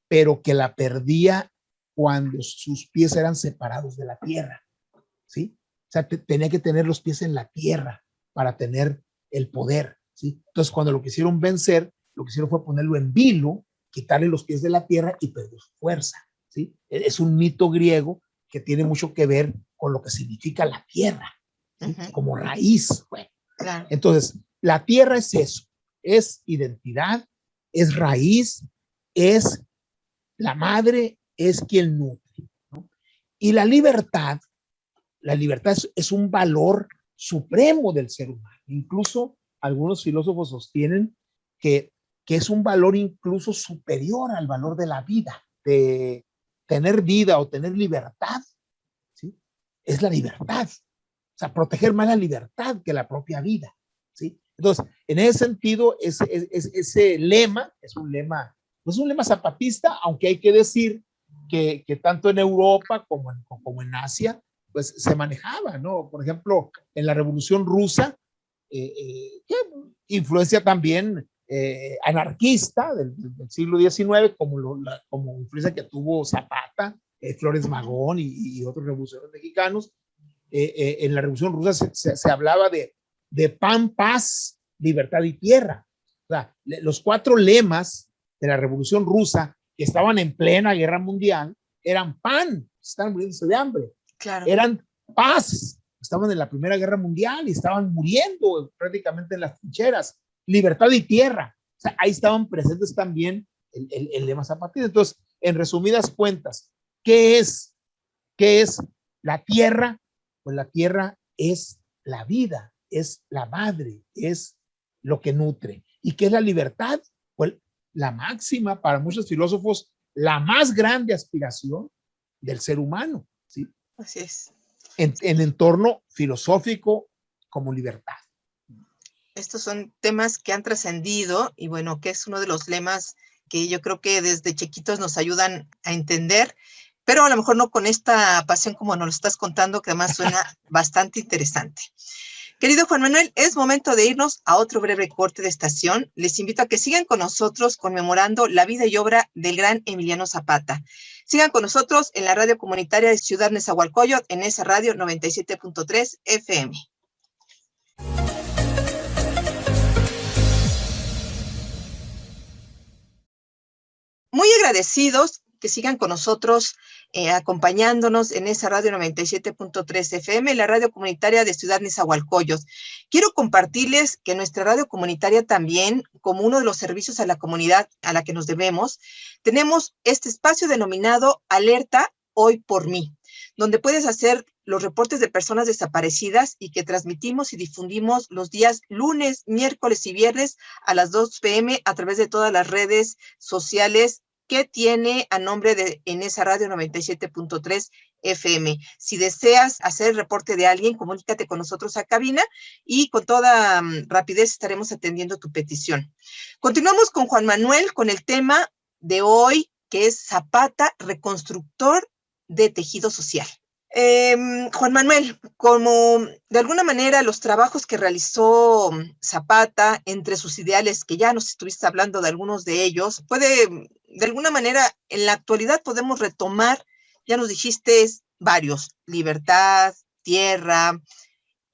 pero que la perdía cuando sus pies eran separados de la tierra, ¿sí? O sea, tenía que tener los pies en la tierra para tener el poder, ¿sí? Entonces, cuando lo quisieron vencer, lo que hicieron fue ponerlo en vilo, quitarle los pies de la tierra y perdió su fuerza, ¿sí? Es un mito griego que tiene mucho que ver con lo que significa la tierra, ¿sí? Como raíz, bueno. Claro. Entonces, la tierra es eso, es identidad, es raíz, es la madre, es quien nutre, ¿no? Y la libertad es un valor supremo del ser humano. Incluso algunos filósofos sostienen que es un valor incluso superior al valor de la vida, de tener vida o tener libertad, ¿sí? Es la libertad. O sea, proteger más la libertad que la propia vida, ¿sí? Entonces, en ese sentido, ese lema es un lema, no es un lema zapatista, aunque hay que decir que tanto en Europa como en Asia, pues se manejaba, ¿no? Por ejemplo, en la Revolución Rusa, que influencia también anarquista del siglo XIX, como influencia que tuvo Zapata, Flores Magón y otros revolucionarios mexicanos. En la Revolución Rusa se hablaba de pan, paz, libertad y tierra. O sea, los 4 lemas de la Revolución Rusa, que estaban en plena guerra mundial, eran pan, estaban muriéndose de hambre. Claro. Eran paz, estaban en la Primera Guerra Mundial y estaban muriendo prácticamente en las trincheras. Libertad y tierra. O sea, ahí estaban presentes también el lema zapatista. Entonces, en resumidas cuentas, ¿qué es la tierra? Pues la tierra es la vida, es la madre, es lo que nutre. ¿Y qué es la libertad? Pues la máxima, para muchos filósofos, la más grande aspiración del ser humano, ¿sí? Así es. En entorno filosófico como libertad. Estos son temas que han trascendido y bueno, que es uno de los lemas que yo creo que desde chiquitos nos ayudan a entender, pero a lo mejor no con esta pasión como nos lo estás contando, que además suena bastante interesante. Querido Juan Manuel, es momento de irnos a otro breve corte de estación. Les invito a que sigan con nosotros conmemorando la vida y obra del gran Emiliano Zapata. Sigan con nosotros en la radio comunitaria de Ciudad Nezahualcóyotl, en esa radio 97.3 FM. Muy agradecidos que sigan con nosotros, acompañándonos en esa radio 97.3 FM, la radio comunitaria de Ciudad Nezahualcóyotl. Quiero compartirles que nuestra radio comunitaria también, como uno de los servicios a la comunidad a la que nos debemos, tenemos este espacio denominado Alerta Hoy por Mí, donde puedes hacer los reportes de personas desaparecidas y que transmitimos y difundimos los días lunes, miércoles y viernes a las 2 p.m. a través de todas las redes sociales que tiene a nombre de en esa radio 97.3 FM. Si deseas hacer el reporte de alguien, comunícate con nosotros a cabina y con toda rapidez estaremos atendiendo tu petición. Continuamos con Juan Manuel con el tema de hoy, que es Zapata, reconstructor de tejido social. Juan Manuel, como de alguna manera los trabajos que realizó Zapata, entre sus ideales, que ya nos estuviste hablando de algunos de ellos, de alguna manera, en la actualidad podemos retomar, ya nos dijiste varios: libertad, tierra,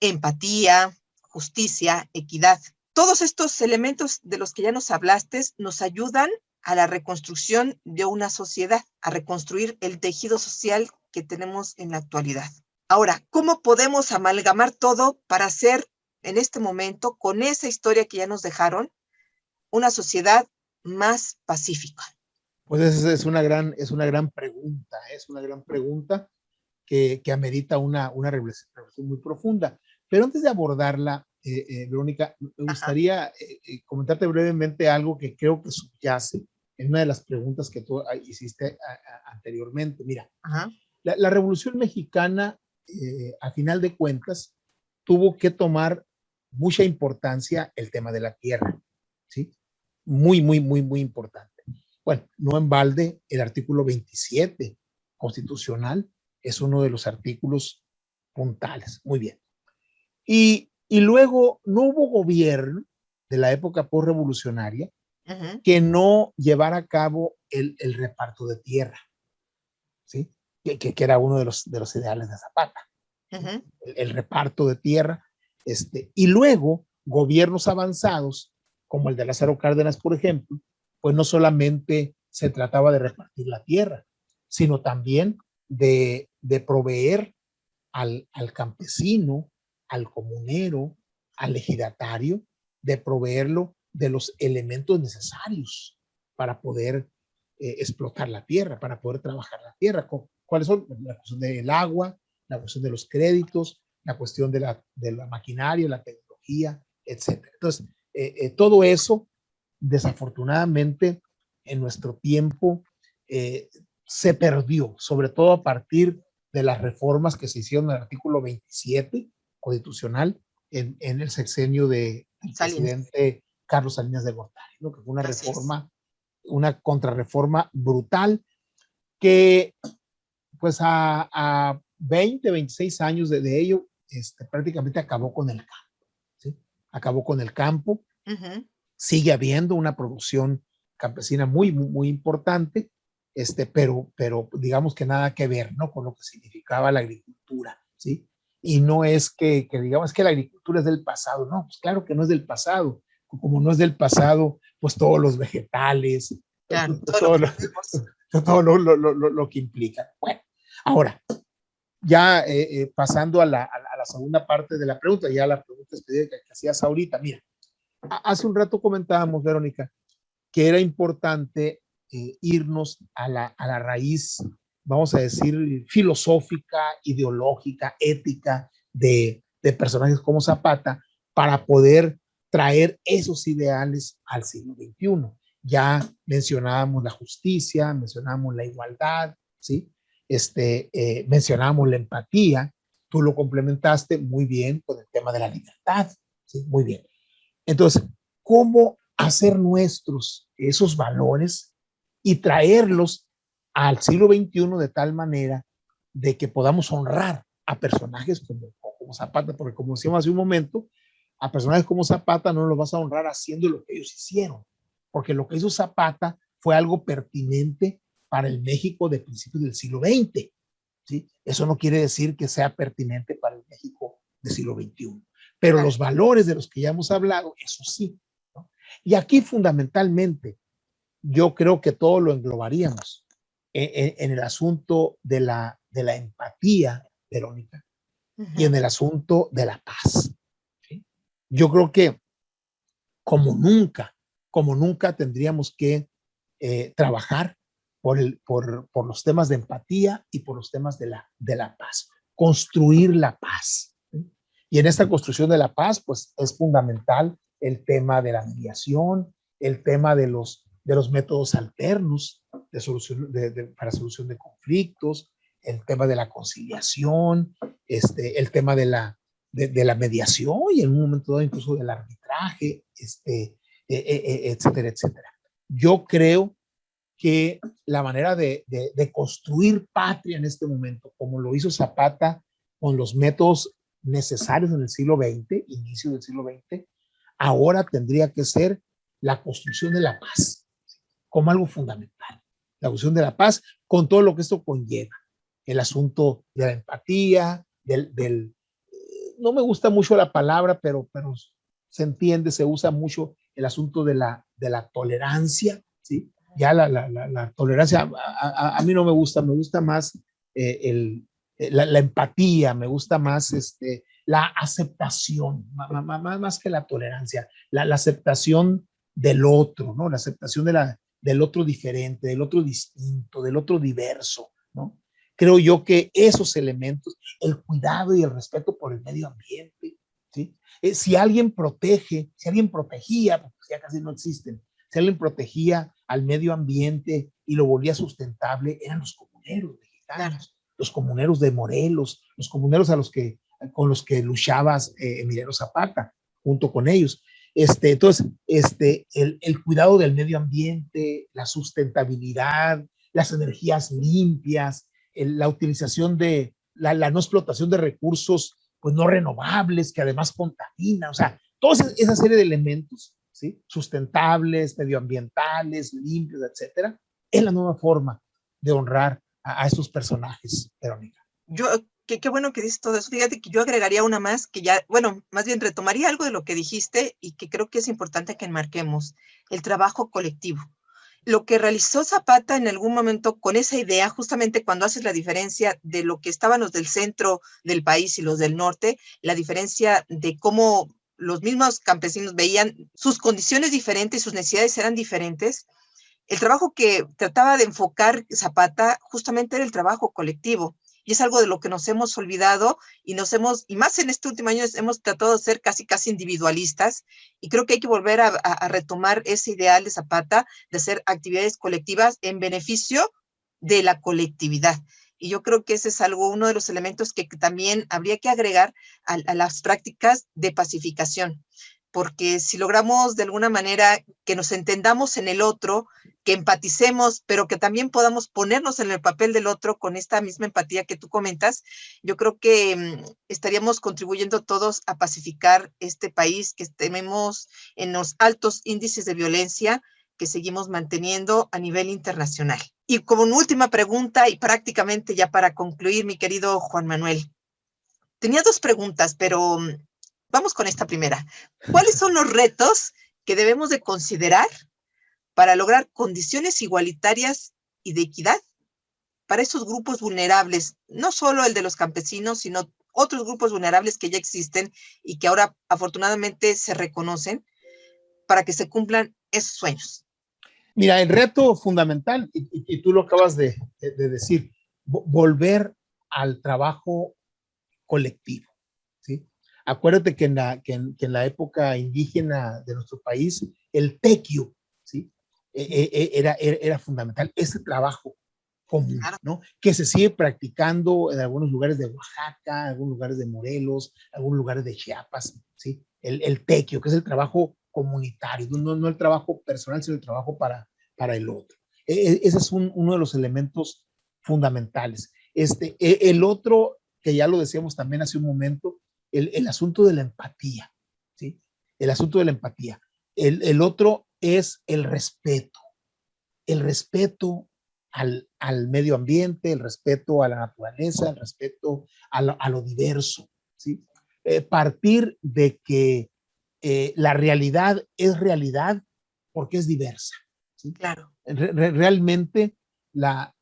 empatía, justicia, equidad. Todos estos elementos de los que ya nos hablaste nos ayudan a la reconstrucción de una sociedad, a reconstruir el tejido social que tenemos en la actualidad. Ahora, ¿cómo podemos amalgamar todo para hacer en este momento, con esa historia que ya nos dejaron, una sociedad más pacífica? Pues es una gran pregunta que amerita una reflexión muy profunda. Pero antes de abordarla, Verónica, me gustaría comentarte brevemente algo que creo que subyace en una de las preguntas que tú hiciste anteriormente. Mira, la Revolución Mexicana, a final de cuentas, tuvo que tomar mucha importancia el tema de la tierra, ¿sí? Muy importante. Bueno, no en balde, el artículo 27 constitucional es uno de los artículos puntales. Muy bien. Y luego no hubo gobierno de la época postrevolucionaria que no llevara a cabo el reparto de tierra, ¿sí? Que era uno de los ideales de Zapata. El reparto de tierra. Y luego gobiernos avanzados, como el de Lázaro Cárdenas, por ejemplo, pues no solamente se trataba de repartir la tierra, sino también de proveer al campesino, al comunero, al ejidatario, de proveerlo de los elementos necesarios para poder explotar la tierra, para poder trabajar la tierra. ¿Cuáles son? La cuestión del agua, la cuestión de los créditos, la cuestión de la maquinaria, la tecnología, etc. Entonces, todo eso, desafortunadamente, en nuestro tiempo se perdió, sobre todo a partir de las reformas que se hicieron en el artículo 27 constitucional en el sexenio del presidente Carlos Salinas de Gortari, ¿no? Que fue una reforma, una contrarreforma brutal que pues a 20, 26 años de ello, prácticamente acabó con el campo, ¿sí? Acabó con el campo. Sigue habiendo una producción campesina muy importante, pero digamos que nada que ver, ¿no? Con lo que significaba la agricultura, ¿sí? Y no es que digamos que la agricultura es del pasado, no, pues claro que no es del pasado. Como no es del pasado, pues todos los vegetales, claro, todo lo que implica. Bueno, ahora, ya pasando a la segunda parte de la pregunta, ya la pregunta específica que hacías ahorita. Mira, hace un rato comentábamos, Verónica, que era importante irnos a la raíz, vamos a decir, filosófica, ideológica, ética de personajes como Zapata para poder traer esos ideales al siglo XXI. Ya mencionábamos la justicia, mencionábamos la igualdad, ¿sí? Mencionábamos la empatía, tú lo complementaste muy bien con el tema de la libertad, ¿sí? Muy bien. Entonces, ¿cómo hacer nuestros esos valores y traerlos al siglo XXI de tal manera de que podamos honrar a personajes como Zapata? Porque como decíamos hace un momento, a personajes como Zapata no los vas a honrar haciendo lo que ellos hicieron, porque lo que hizo Zapata fue algo pertinente para el México de principios del siglo XX, ¿sí? Eso no quiere decir que sea pertinente para el México del siglo XXI, pero los valores de los que ya hemos hablado, eso sí, ¿no? Y aquí fundamentalmente yo creo que todo lo englobaríamos. en el asunto de la empatía, Verónica, y en Ujú. el asunto de la paz. ¿Sí? Yo creo que como nunca, como nunca tendríamos que trabajar por los temas de empatía y por los temas de la paz, construir la paz. ¿Sí? Y en esta construcción de la paz, pues es fundamental el tema de la mediación, el tema de los métodos alternos para solución de conflictos, el tema de la conciliación, el tema de la mediación y en un momento dado incluso del arbitraje, etcétera, etcétera. Yo creo que la manera de construir patria en este momento, como lo hizo Zapata con los métodos necesarios en el siglo XX, inicio del siglo XX, ahora tendría que ser la construcción de la paz como algo fundamental. La construcción de la paz con todo lo que esto conlleva. El asunto de la empatía, no me gusta mucho la palabra, pero se entiende, se usa mucho el asunto de la tolerancia, ¿sí? Ya la tolerancia a mí no me gusta más la empatía, me gusta más la aceptación, más que la tolerancia, la aceptación del otro, ¿no? La aceptación del otro diferente, del otro distinto, del otro diverso, ¿no? Creo yo que esos elementos, el cuidado y el respeto por el medio ambiente, ¿sí? Si alguien protege, si alguien protegía, porque ya casi no existen, si alguien protegía al medio ambiente y lo volvía sustentable, eran los comuneros Claro. mexicanos, los comuneros de Morelos, los comuneros con los que luchabas Emiliano Zapata, junto con ellos. Entonces, el cuidado del medio ambiente, la sustentabilidad, las energías limpias, la utilización la no explotación de recursos pues no renovables que además contaminan, o sea, toda esa serie de elementos, ¿sí? Sustentables, medioambientales, limpios, etcétera, es la nueva forma de honrar a estos personajes, Verónica. Yo, qué bueno que dices todo eso. Fíjate que yo agregaría una más que ya, bueno, más bien retomaría algo de lo que dijiste y que creo que es importante que enmarquemos, el trabajo colectivo. Lo que realizó Zapata en algún momento con esa idea, justamente cuando haces la diferencia de lo que estaban los del centro del país y los del norte, la diferencia de cómo los mismos campesinos veían sus condiciones diferentes, sus necesidades eran diferentes. El trabajo que trataba de enfocar Zapata justamente era el trabajo colectivo. Y es algo de lo que nos hemos olvidado y más en este último año, hemos tratado de ser casi individualistas. Y creo que hay que volver a retomar ese ideal de Zapata de hacer actividades colectivas en beneficio de la colectividad. Y yo creo que ese es uno de los elementos que también habría que agregar a las prácticas de pacificación. Porque si logramos de alguna manera que nos entendamos en el otro, que empaticemos, pero que también podamos ponernos en el papel del otro con esta misma empatía que tú comentas, yo creo que estaríamos contribuyendo todos a pacificar este país que tenemos en los altos índices de violencia que seguimos manteniendo a nivel internacional. Y como una última pregunta y prácticamente ya para concluir, mi querido Juan Manuel, tenía dos preguntas, pero vamos con esta primera. ¿Cuáles son los retos que debemos de considerar para lograr condiciones igualitarias y de equidad para esos grupos vulnerables, no solo el de los campesinos, sino otros grupos vulnerables que ya existen y que ahora afortunadamente se reconocen para que se cumplan esos sueños? Mira, el reto fundamental, y tú lo acabas de decir, volver al trabajo colectivo, ¿sí? Acuérdate que en la época indígena de nuestro país, el tequio, ¿sí? Era fundamental, ese trabajo común, Claro. ¿no? Que se sigue practicando en algunos lugares de Oaxaca, en algunos lugares de Morelos, en algunos lugares de Chiapas, ¿sí? El tequio, que es el trabajo comunitario, no el trabajo personal, sino el trabajo para el otro. Ese es uno de los elementos fundamentales. El otro, que ya lo decíamos también hace un momento, el asunto de la empatía, ¿sí? El asunto de la empatía. El otro es el respeto al medio ambiente, el respeto a la naturaleza, el respeto a lo diverso, ¿sí? Partir de que la realidad es realidad porque es diversa, ¿sí? Claro. Realmente la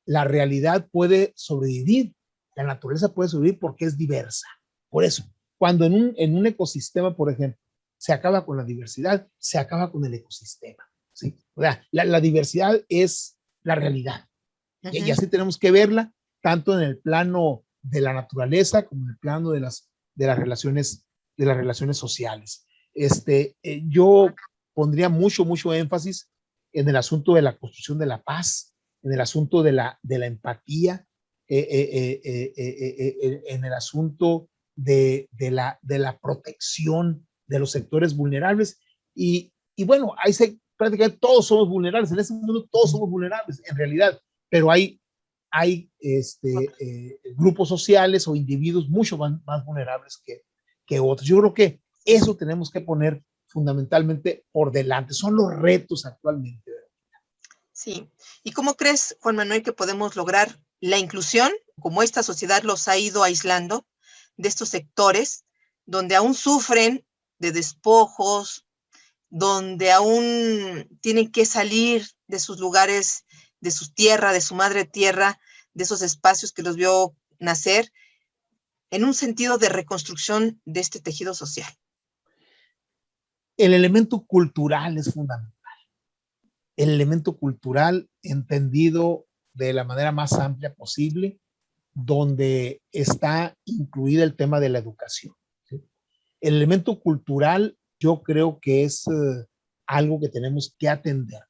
realidad puede sobrevivir, la naturaleza puede sobrevivir porque es diversa. Por eso, cuando en un ecosistema, por ejemplo, se acaba con la diversidad, se acaba con el ecosistema, ¿sí? O sea, la diversidad es la realidad. Y así tenemos que verla, tanto en el plano de la naturaleza como en el plano de las relaciones sociales. Yo pondría mucho énfasis en el asunto de la construcción de la paz, en el asunto de la empatía, en el asunto de la protección de los sectores vulnerables. Y bueno, prácticamente todos somos vulnerables, en ese mundo todos somos vulnerables en realidad, pero hay grupos sociales o individuos mucho más vulnerables que otros. Yo creo que eso tenemos que poner fundamentalmente por delante. Son los retos actualmente. Sí. ¿Y cómo crees, Juan Manuel, que podemos lograr la inclusión, como esta sociedad los ha ido aislando, de estos sectores donde aún sufren de despojos, donde aún tienen que salir de sus lugares, de su tierra, de su madre tierra, de esos espacios que los vio nacer, en un sentido de reconstrucción de este tejido social? El elemento cultural es fundamental. El elemento cultural entendido de la manera más amplia posible, donde está incluida el tema de la educación, ¿sí? El elemento cultural yo creo que es algo que tenemos que atender,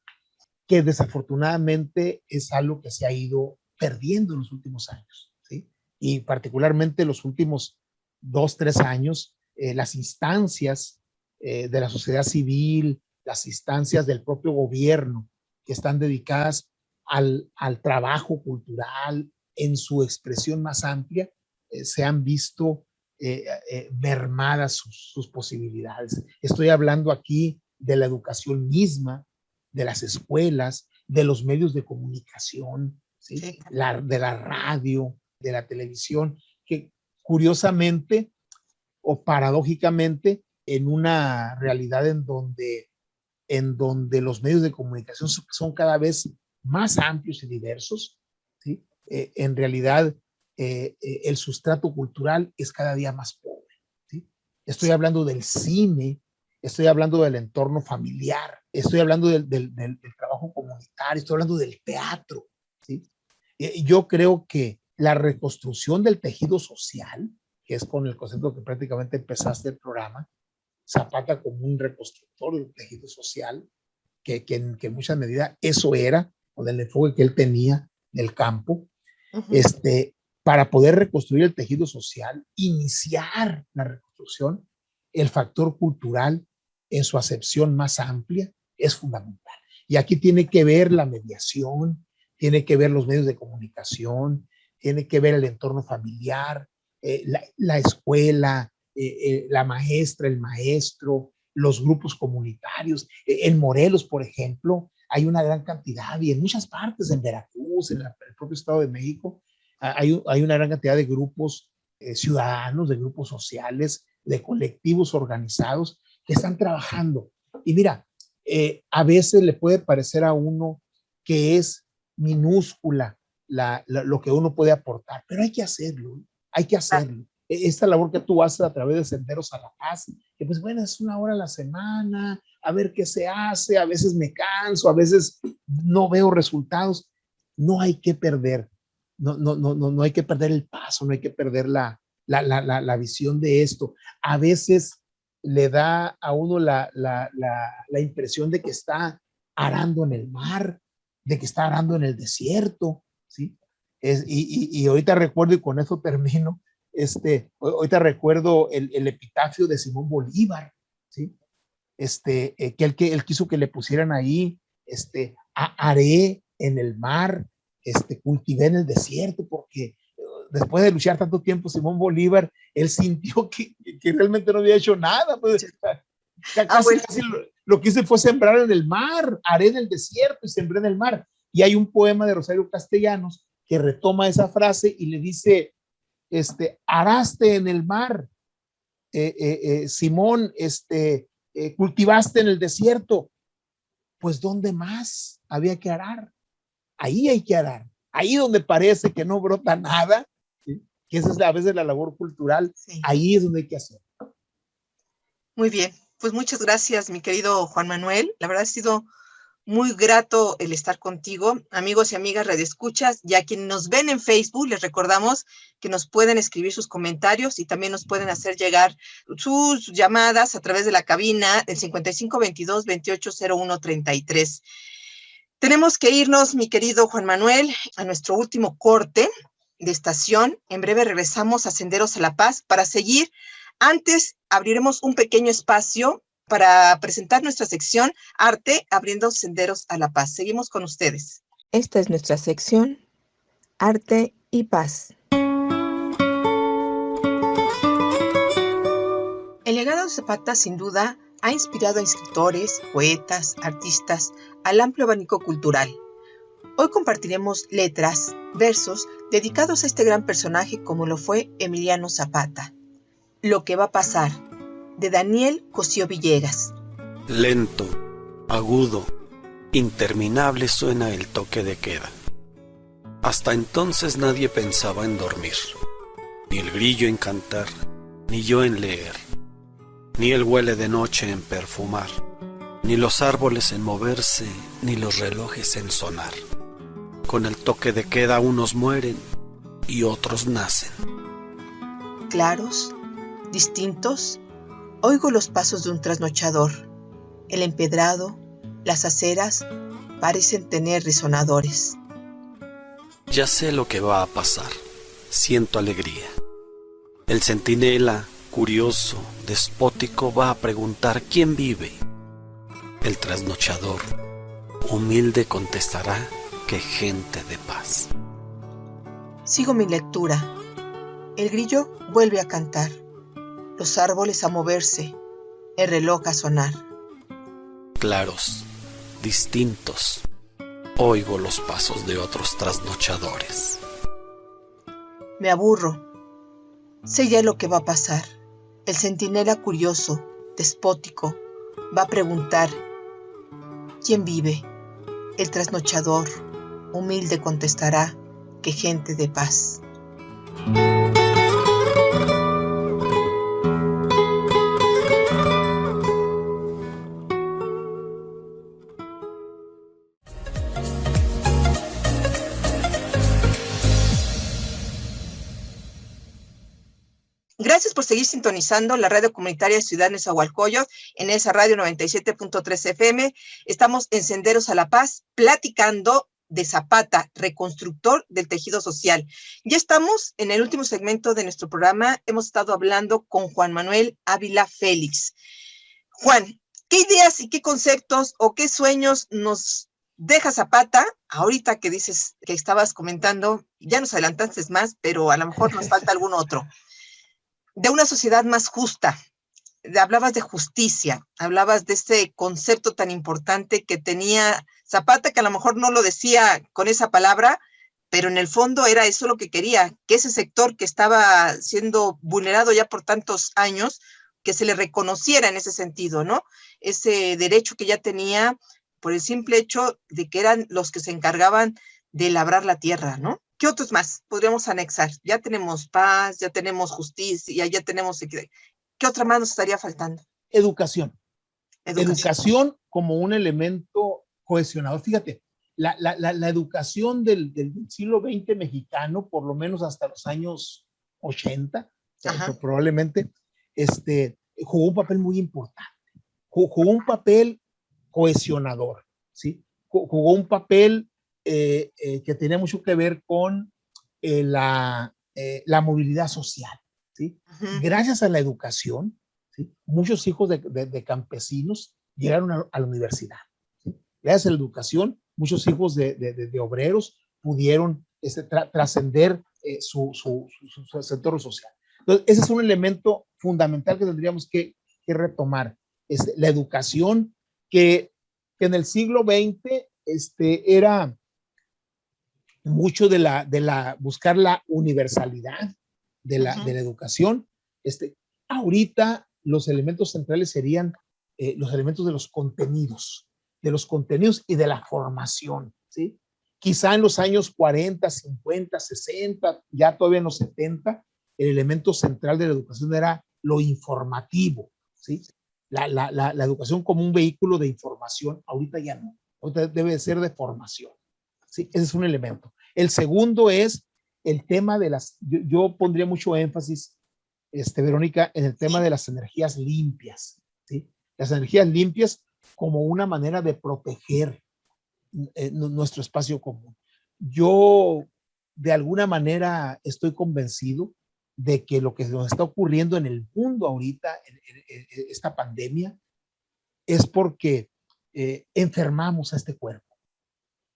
que desafortunadamente es algo que se ha ido perdiendo en los últimos años, ¿sí? Y particularmente los últimos 2, 3 años, las instancias de la sociedad civil, las instancias del propio gobierno que están dedicadas al trabajo cultural en su expresión más amplia, se han visto mermadas sus posibilidades. Estoy hablando aquí de la educación misma, de las escuelas, de los medios de comunicación, ¿sí? Sí. De la radio, de la televisión, que curiosamente o paradójicamente, en una realidad en donde los medios de comunicación son cada vez más amplios y diversos, ¿sí? En realidad el sustrato cultural es cada día más pobre, ¿sí? Estoy hablando del cine, estoy hablando del entorno familiar, estoy hablando del trabajo comunitario, estoy hablando del teatro, ¿sí? Yo creo que la reconstrucción del tejido social, que es con el concepto que prácticamente empezaste el programa, Zapata como un reconstructor del tejido social, que en mucha medida eso era, con el enfoque que él tenía del campo, para poder reconstruir el tejido social, iniciar la reconstrucción, el factor cultural en su acepción más amplia es fundamental. Y aquí tiene que ver la mediación, tiene que ver los medios de comunicación, tiene que ver el entorno familiar, la escuela, la maestra, el maestro, los grupos comunitarios. En Morelos, por ejemplo, hay una gran cantidad, y en muchas partes, en Veracruz, en el propio Estado de México, hay una gran cantidad de grupos ciudadanos, de grupos sociales, de colectivos organizados que están trabajando. Y mira, a veces le puede parecer a uno que es minúscula lo que uno puede aportar, pero hay que hacerlo, hay que hacerlo. Esta labor que tú haces a través de Senderos a la Paz, que pues bueno, es 1 hora a la semana, a ver qué se hace, a veces me canso, a veces no veo resultados. No hay que perder, no hay que perder el paso, no hay que perder la visión de esto. A veces le da a uno la impresión de que está arando en el mar, de que está arando en el desierto, ¿sí? Y ahorita recuerdo, y con eso termino, ahorita recuerdo el epitafio de Simón Bolívar, ¿sí? Que él quiso que le pusieran ahí, haré en el mar, cultivé en el desierto, porque después de luchar tanto tiempo Simón Bolívar, él sintió que realmente no había hecho nada, pues, casi lo que hice fue sembrar en el mar, haré en el desierto y sembré en el mar. Y hay un poema de Rosario Castellanos que retoma esa frase y le dice, araste en el mar, Simón, cultivaste en el desierto, pues ¿dónde más había que arar? ahí hay que arar. Ahí donde parece que no brota nada, ¿sí? Que esa es a veces la labor cultural, sí. Ahí es donde hay que hacer. Muy bien, pues muchas gracias, mi querido Juan Manuel. La verdad ha sido muy grato el estar contigo. Amigos y amigas radioescuchas, y a quienes nos ven en Facebook, les recordamos que nos pueden escribir sus comentarios y también nos pueden hacer llegar sus llamadas a través de la cabina del 5522-280133. Tenemos que irnos, mi querido Juan Manuel, a nuestro último corte de estación. En breve regresamos a Senderos a la Paz para seguir. Antes abriremos un pequeño espacio para presentar nuestra sección Arte abriendo senderos a la paz. Seguimos con ustedes. Esta es nuestra sección Arte y Paz. El legado de Zapata, sin duda, ha inspirado a escritores, poetas, artistas, al amplio abanico cultural. Hoy compartiremos letras, versos, dedicados a este gran personaje como lo fue Emiliano Zapata. Lo que va a pasar, de Daniel Cosío Villegas. Lento, agudo, interminable suena el toque de queda. Hasta entonces nadie pensaba en dormir, ni el grillo en cantar, ni yo en leer, ni el huele de noche en perfumar, ni los árboles en moverse, ni los relojes en sonar. Con el toque de queda unos mueren y otros nacen. Claros, distintos, oigo los pasos de un trasnochador. El empedrado, las aceras, parecen tener resonadores. Ya sé lo que va a pasar. Siento alegría. El centinela, curioso, despótico, va a preguntar ¿quién vive? El trasnochador, humilde, contestará que gente de paz. Sigo mi lectura. El grillo vuelve a cantar. Los árboles a moverse, el reloj a sonar. Claros, distintos, oigo los pasos de otros trasnochadores. Me aburro. Sé ya lo que va a pasar. El centinela curioso, despótico, va a preguntar ¿quién vive? El trasnochador, humilde, contestará que gente de paz. Gracias por seguir sintonizando la radio comunitaria Ciudad Nezahualcóyotl en esa radio 97.3 FM. Estamos en Senderos a la Paz, platicando de Zapata, reconstructor del tejido social. Ya estamos en el último segmento de nuestro programa. Hemos estado hablando con Juan Manuel Ávila Félix. Juan, ¿qué ideas y qué conceptos o qué sueños nos deja Zapata? Ahorita que dices que estabas comentando, ya nos adelantaste más, pero a lo mejor nos falta algún otro. De una sociedad más justa. Hablabas de justicia, hablabas de ese concepto tan importante que tenía Zapata, que a lo mejor no lo decía con esa palabra, pero en el fondo era eso lo que quería, que ese sector que estaba siendo vulnerado ya por tantos años, que se le reconociera en ese sentido, ¿no? Ese derecho que ya tenía por el simple hecho de que eran los que se encargaban de labrar la tierra, ¿no? ¿Qué otros más podríamos anexar? Ya tenemos paz, ya tenemos justicia, ya tenemos equidad. ¿Qué otra más nos estaría faltando? Educación. Educación como un elemento cohesionador. Fíjate, la educación del siglo XX mexicano, por lo menos hasta los años 80, probablemente, jugó un papel muy importante. Jugó un papel cohesionador, ¿sí? Jugó un papel que tenía mucho que ver con la movilidad social, ¿sí? Gracias a la educación, ¿sí? Muchos hijos de campesinos llegaron a la universidad, ¿sí? Gracias a la educación, muchos hijos de obreros pudieron trascender su sector social. Entonces, ese es un elemento fundamental que tendríamos que retomar. La educación que en el siglo XX era mucho de buscar la universalidad de la educación. Ahorita los elementos centrales serían los elementos de los contenidos y de la formación, ¿sí? Quizá en los años 40, 50, 60, ya todavía en los 70, el elemento central de la educación era lo informativo, ¿sí? La educación como un vehículo de información, ahorita ya no, ahorita debe ser de formación, ¿sí? Ese es un elemento. El segundo es el tema de yo pondría mucho énfasis, Verónica, en el tema de las energías limpias, ¿sí? Las energías limpias como una manera de proteger nuestro espacio común. Yo, de alguna manera, estoy convencido de que lo que nos está ocurriendo en el mundo ahorita, esta pandemia, es porque enfermamos a este cuerpo,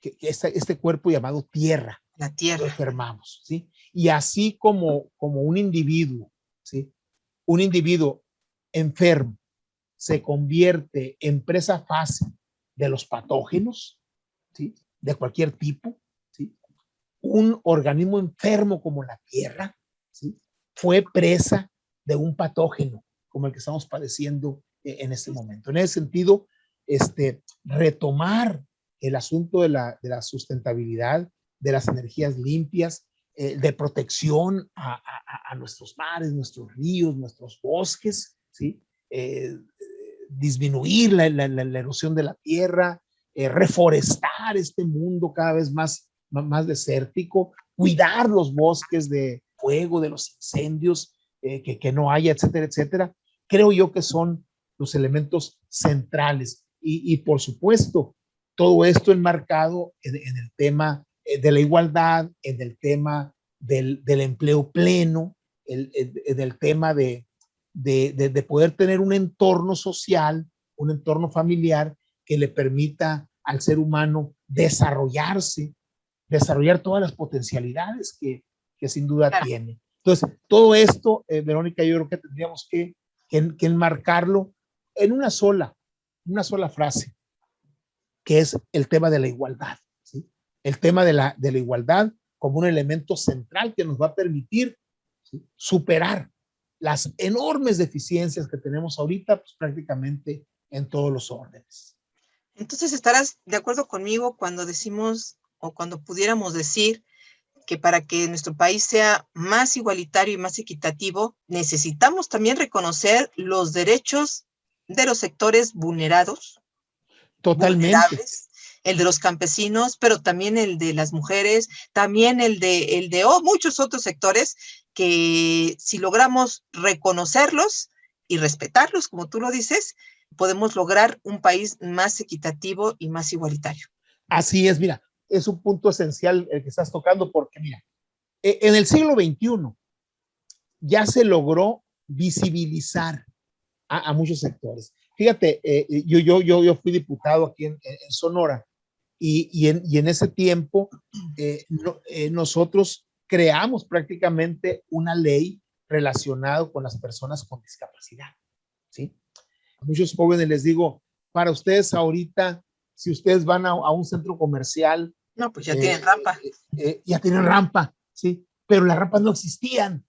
este cuerpo llamado tierra. La tierra. Lo enfermamos, ¿sí? Y así como un individuo, ¿sí? Un individuo enfermo se convierte en presa fácil de los patógenos, ¿sí? De cualquier tipo, ¿sí? Un organismo enfermo como la tierra, ¿sí? Fue presa de un patógeno como el que estamos padeciendo en este momento. En ese sentido, retomar el asunto de la sustentabilidad, de las energías limpias, de protección a nuestros mares, nuestros ríos, nuestros bosques, ¿sí? Disminuir la erosión de la tierra, reforestar este mundo cada vez más desértico, cuidar los bosques de fuego, de los incendios, que no haya, etcétera, etcétera. Creo yo que son los elementos centrales. Y por supuesto, todo esto enmarcado en el tema de la igualdad, en el tema del empleo pleno, en el tema de poder tener un entorno social, un entorno familiar que le permita al ser humano desarrollarse, desarrollar todas las potencialidades que sin duda Claro. tiene. Entonces, todo esto, Verónica, yo creo que tendríamos que enmarcarlo en una sola frase, que es el tema de la igualdad, ¿sí? El tema de la igualdad como un elemento central que nos va a permitir, ¿sí?, superar las enormes deficiencias que tenemos ahorita, pues prácticamente en todos los órdenes. Entonces, ¿estarás de acuerdo conmigo cuando decimos o cuando pudiéramos decir que para que nuestro país sea más igualitario y más equitativo, necesitamos también reconocer los derechos de los sectores vulnerados? Totalmente. Vulnerables, el de los campesinos, pero también el de las mujeres, también el de muchos otros sectores que si logramos reconocerlos y respetarlos, como tú lo dices, podemos lograr un país más equitativo y más igualitario. Así es, mira, es un punto esencial el que estás tocando, porque mira, en el siglo XXI ya se logró visibilizar a muchos sectores. Fíjate, yo fui diputado aquí en Sonora y en ese tiempo nosotros creamos prácticamente una ley relacionada con las personas con discapacidad, ¿sí? A muchos jóvenes les digo, para ustedes ahorita, si ustedes van a un centro comercial, no, pues ya tienen rampa. Ya tienen rampa, ¿sí? Pero las rampas no existían,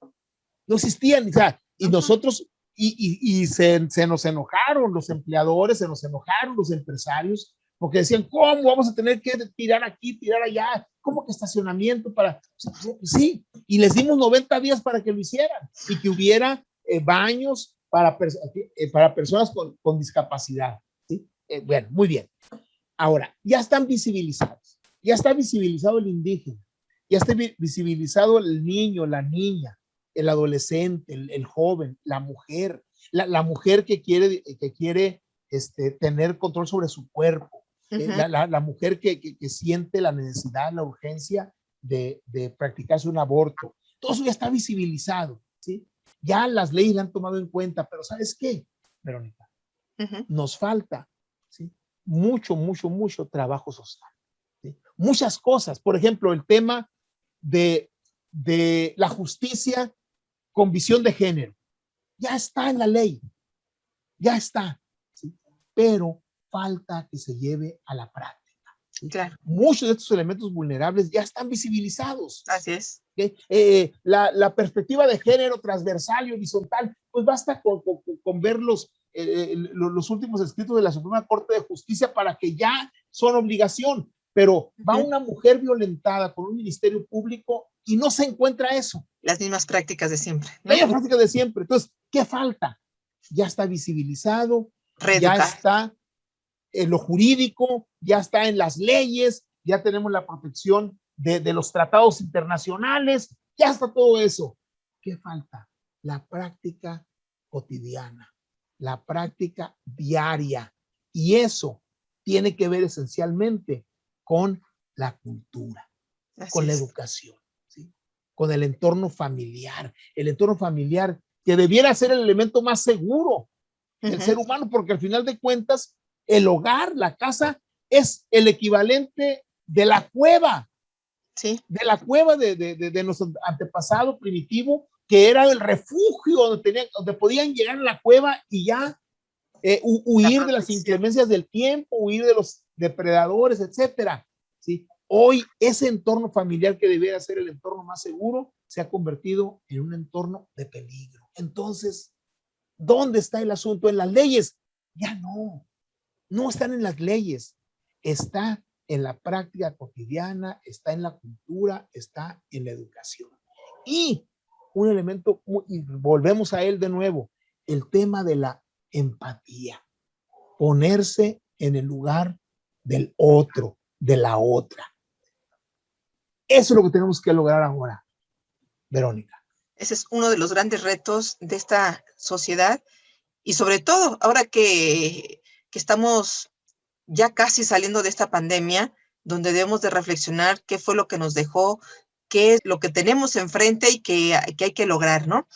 o sea, y nosotros, y se nos enojaron los empleadores, se nos enojaron los empresarios, porque decían, ¿cómo vamos a tener que tirar aquí, tirar allá? ¿Cómo que estacionamiento para...? Sí, y les dimos 90 días para que lo hicieran, y que hubiera baños para personas con discapacidad, ¿sí? Bueno, muy bien. Ahora, ya están visibilizados, ya está visibilizado el indígena, ya está visibilizado el niño, la niña, el adolescente, el joven, la mujer, la mujer que quiere tener control sobre su cuerpo, la mujer que siente la necesidad, la urgencia de practicarse un aborto. Todo eso ya está visibilizado, ¿sí? Ya las leyes la han tomado en cuenta, pero ¿sabes qué, Verónica? Nos falta, ¿sí?, mucho trabajo social, ¿sí? Muchas cosas. Por ejemplo, el tema de la justicia con visión de género. Ya está en la ley, ya está, ¿sí? Pero falta que se lleve a la práctica, ¿sí? Claro. Muchos de estos elementos vulnerables ya están visibilizados. Así es. ¿Okay? La perspectiva de género transversal y horizontal, pues basta con ver los últimos escritos de la Suprema Corte de Justicia para que ya son obligación. pero va una mujer violentada con un ministerio público y no se encuentra eso. Las mismas prácticas de siempre, ¿no? Las mismas prácticas de siempre. Entonces, ¿qué falta? Ya está visibilizado, reeducar. Ya está en lo jurídico, ya está en las leyes, ya tenemos la protección de los tratados internacionales, ya está todo eso. ¿Qué falta? La práctica cotidiana, la práctica diaria. Y eso tiene que ver esencialmente con la cultura, con la educación, ¿sí? Con el entorno familiar. El entorno familiar que debiera ser el elemento más seguro del ser humano, porque al final de cuentas, el hogar, la casa, es el equivalente de la cueva. Sí. De la cueva de nuestro antepasado primitivo, que era el refugio donde podían llegar a la cueva y ya huir de las inclemencias del tiempo, huir de los depredadores, etcétera. ¿Sí? Hoy ese entorno familiar que debiera ser el entorno más seguro se ha convertido en un entorno de peligro. Entonces, ¿dónde está el asunto? ¿En las leyes? Ya no están en las leyes, está en la práctica cotidiana, está en la cultura, está en la educación. Y un elemento, y volvemos a él de nuevo, el tema de la empatía, ponerse en el lugar del otro, de la otra. Eso es lo que tenemos que lograr ahora, Verónica. Ese es uno de los grandes retos de esta sociedad y sobre todo ahora que estamos ya casi saliendo de esta pandemia, donde debemos de reflexionar qué fue lo que nos dejó, qué es lo que tenemos enfrente y que hay que lograr, ¿no?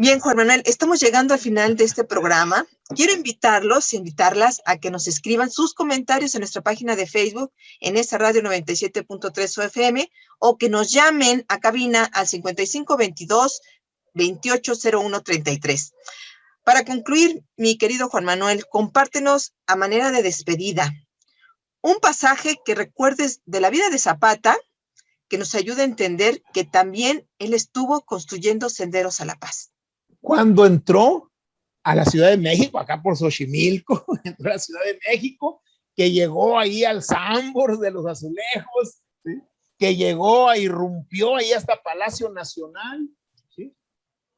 Bien, Juan Manuel, estamos llegando al final de este programa. Quiero invitarlos y invitarlas a que nos escriban sus comentarios en nuestra página de Facebook, en esa radio 97.3 FM, o que nos llamen a cabina al 5522-280133. Para concluir, mi querido Juan Manuel, compártenos a manera de despedida un pasaje que recuerdes de la vida de Zapata que nos ayude a entender que también él estuvo construyendo senderos a la paz. Cuando entró a la Ciudad de México, acá por Xochimilco, entró a la Ciudad de México, que llegó ahí al Sambor de los Azulejos, ¿sí? Que llegó, irrumpió ahí hasta Palacio Nacional, ¿sí?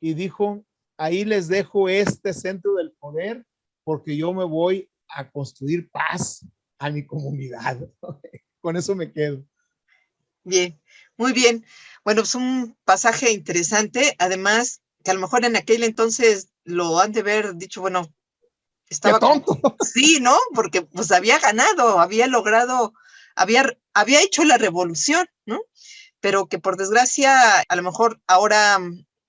Y dijo, ahí les dejo este centro del poder porque yo me voy a construir paz a mi comunidad. Con eso me quedo. Bien, muy bien. Bueno, es un pasaje interesante, además que a lo mejor en aquel entonces lo han de haber dicho, bueno, estaba ¡qué tonto! Sí, ¿no? Porque pues había ganado, había logrado, había hecho la revolución, ¿no? Pero que por desgracia, a lo mejor ahora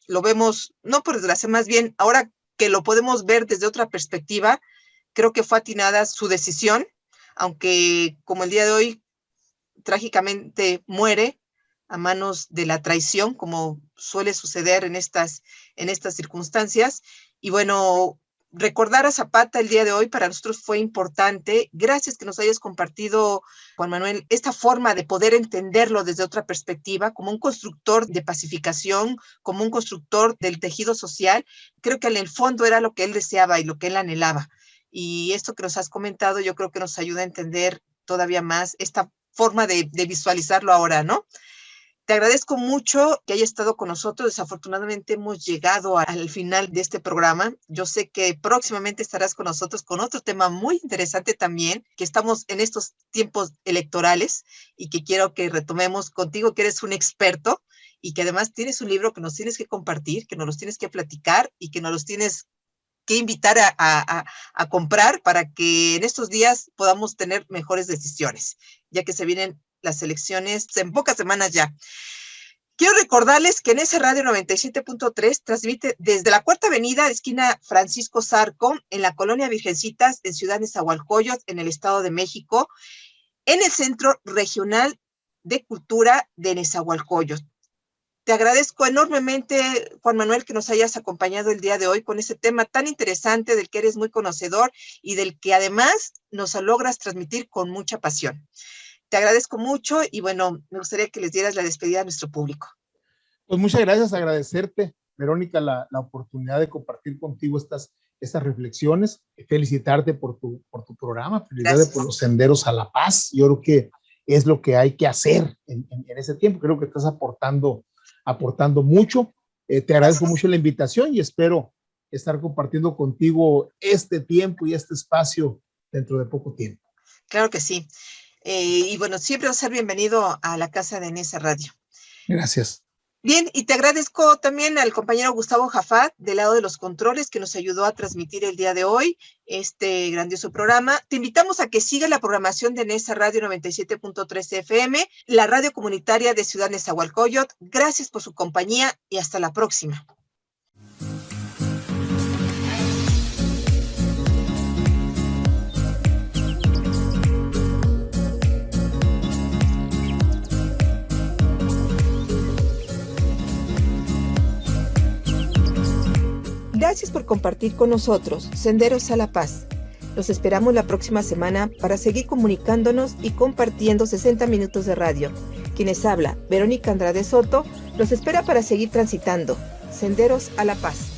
lo vemos, no por desgracia, más bien, ahora que lo podemos ver desde otra perspectiva, creo que fue atinada su decisión, aunque como el día de hoy trágicamente muere a manos de la traición, como suele suceder en estas circunstancias. Y bueno, recordar a Zapata el día de hoy para nosotros fue importante. Gracias que nos hayas compartido, Juan Manuel, esta forma de poder entenderlo desde otra perspectiva, como un constructor de pacificación, como un constructor del tejido social. Creo que en el fondo era lo que él deseaba y lo que él anhelaba. Y esto que nos has comentado, yo creo que nos ayuda a entender todavía más esta forma de visualizarlo ahora, ¿no? Te agradezco mucho que hayas estado con nosotros. Desafortunadamente hemos llegado al final de este programa. Yo sé que próximamente estarás con nosotros con otro tema muy interesante también, que estamos en estos tiempos electorales y que quiero que retomemos contigo, que eres un experto y que además tienes un libro que nos tienes que compartir, que nos los tienes que platicar y que nos los tienes que invitar a comprar para que en estos días podamos tener mejores decisiones, ya que se vienen las elecciones en pocas semanas ya. Quiero recordarles que en ese radio 97.3 transmite desde la Cuarta Avenida, esquina Francisco Zarco, en la colonia Virgencitas, en Ciudad Nezahualcóyotl, en el Estado de México, en el Centro Regional de Cultura de Nezahualcóyotl. Te agradezco enormemente, Juan Manuel, que nos hayas acompañado el día de hoy con ese tema tan interesante del que eres muy conocedor y del que además nos logras transmitir con mucha pasión. Te agradezco mucho y bueno, me gustaría que les dieras la despedida a nuestro público. Pues muchas gracias, agradecerte, Verónica, la oportunidad de compartir contigo estas reflexiones, felicitarte por tu programa, felicitarte por los senderos a la paz. Yo creo que es lo que hay que hacer en ese tiempo. Creo que estás aportando mucho. Te agradezco mucho la invitación y espero estar compartiendo contigo este tiempo y este espacio dentro de poco tiempo. Claro que sí. Y bueno, siempre va a ser bienvenido a la casa de Nesa Radio. Gracias. Bien, y te agradezco también al compañero Gustavo Jafat, del lado de los controles, que nos ayudó a transmitir el día de hoy este grandioso programa. Te invitamos a que sigas la programación de Nesa Radio 97.3 FM, la radio comunitaria de Ciudad Nezahualcóyotl. Gracias por su compañía y hasta la próxima. Gracias por compartir con nosotros Senderos a la Paz. Los esperamos la próxima semana para seguir comunicándonos y compartiendo 60 minutos de radio. Quienes habla, Verónica Andrade Soto, los espera para seguir transitando Senderos a la Paz.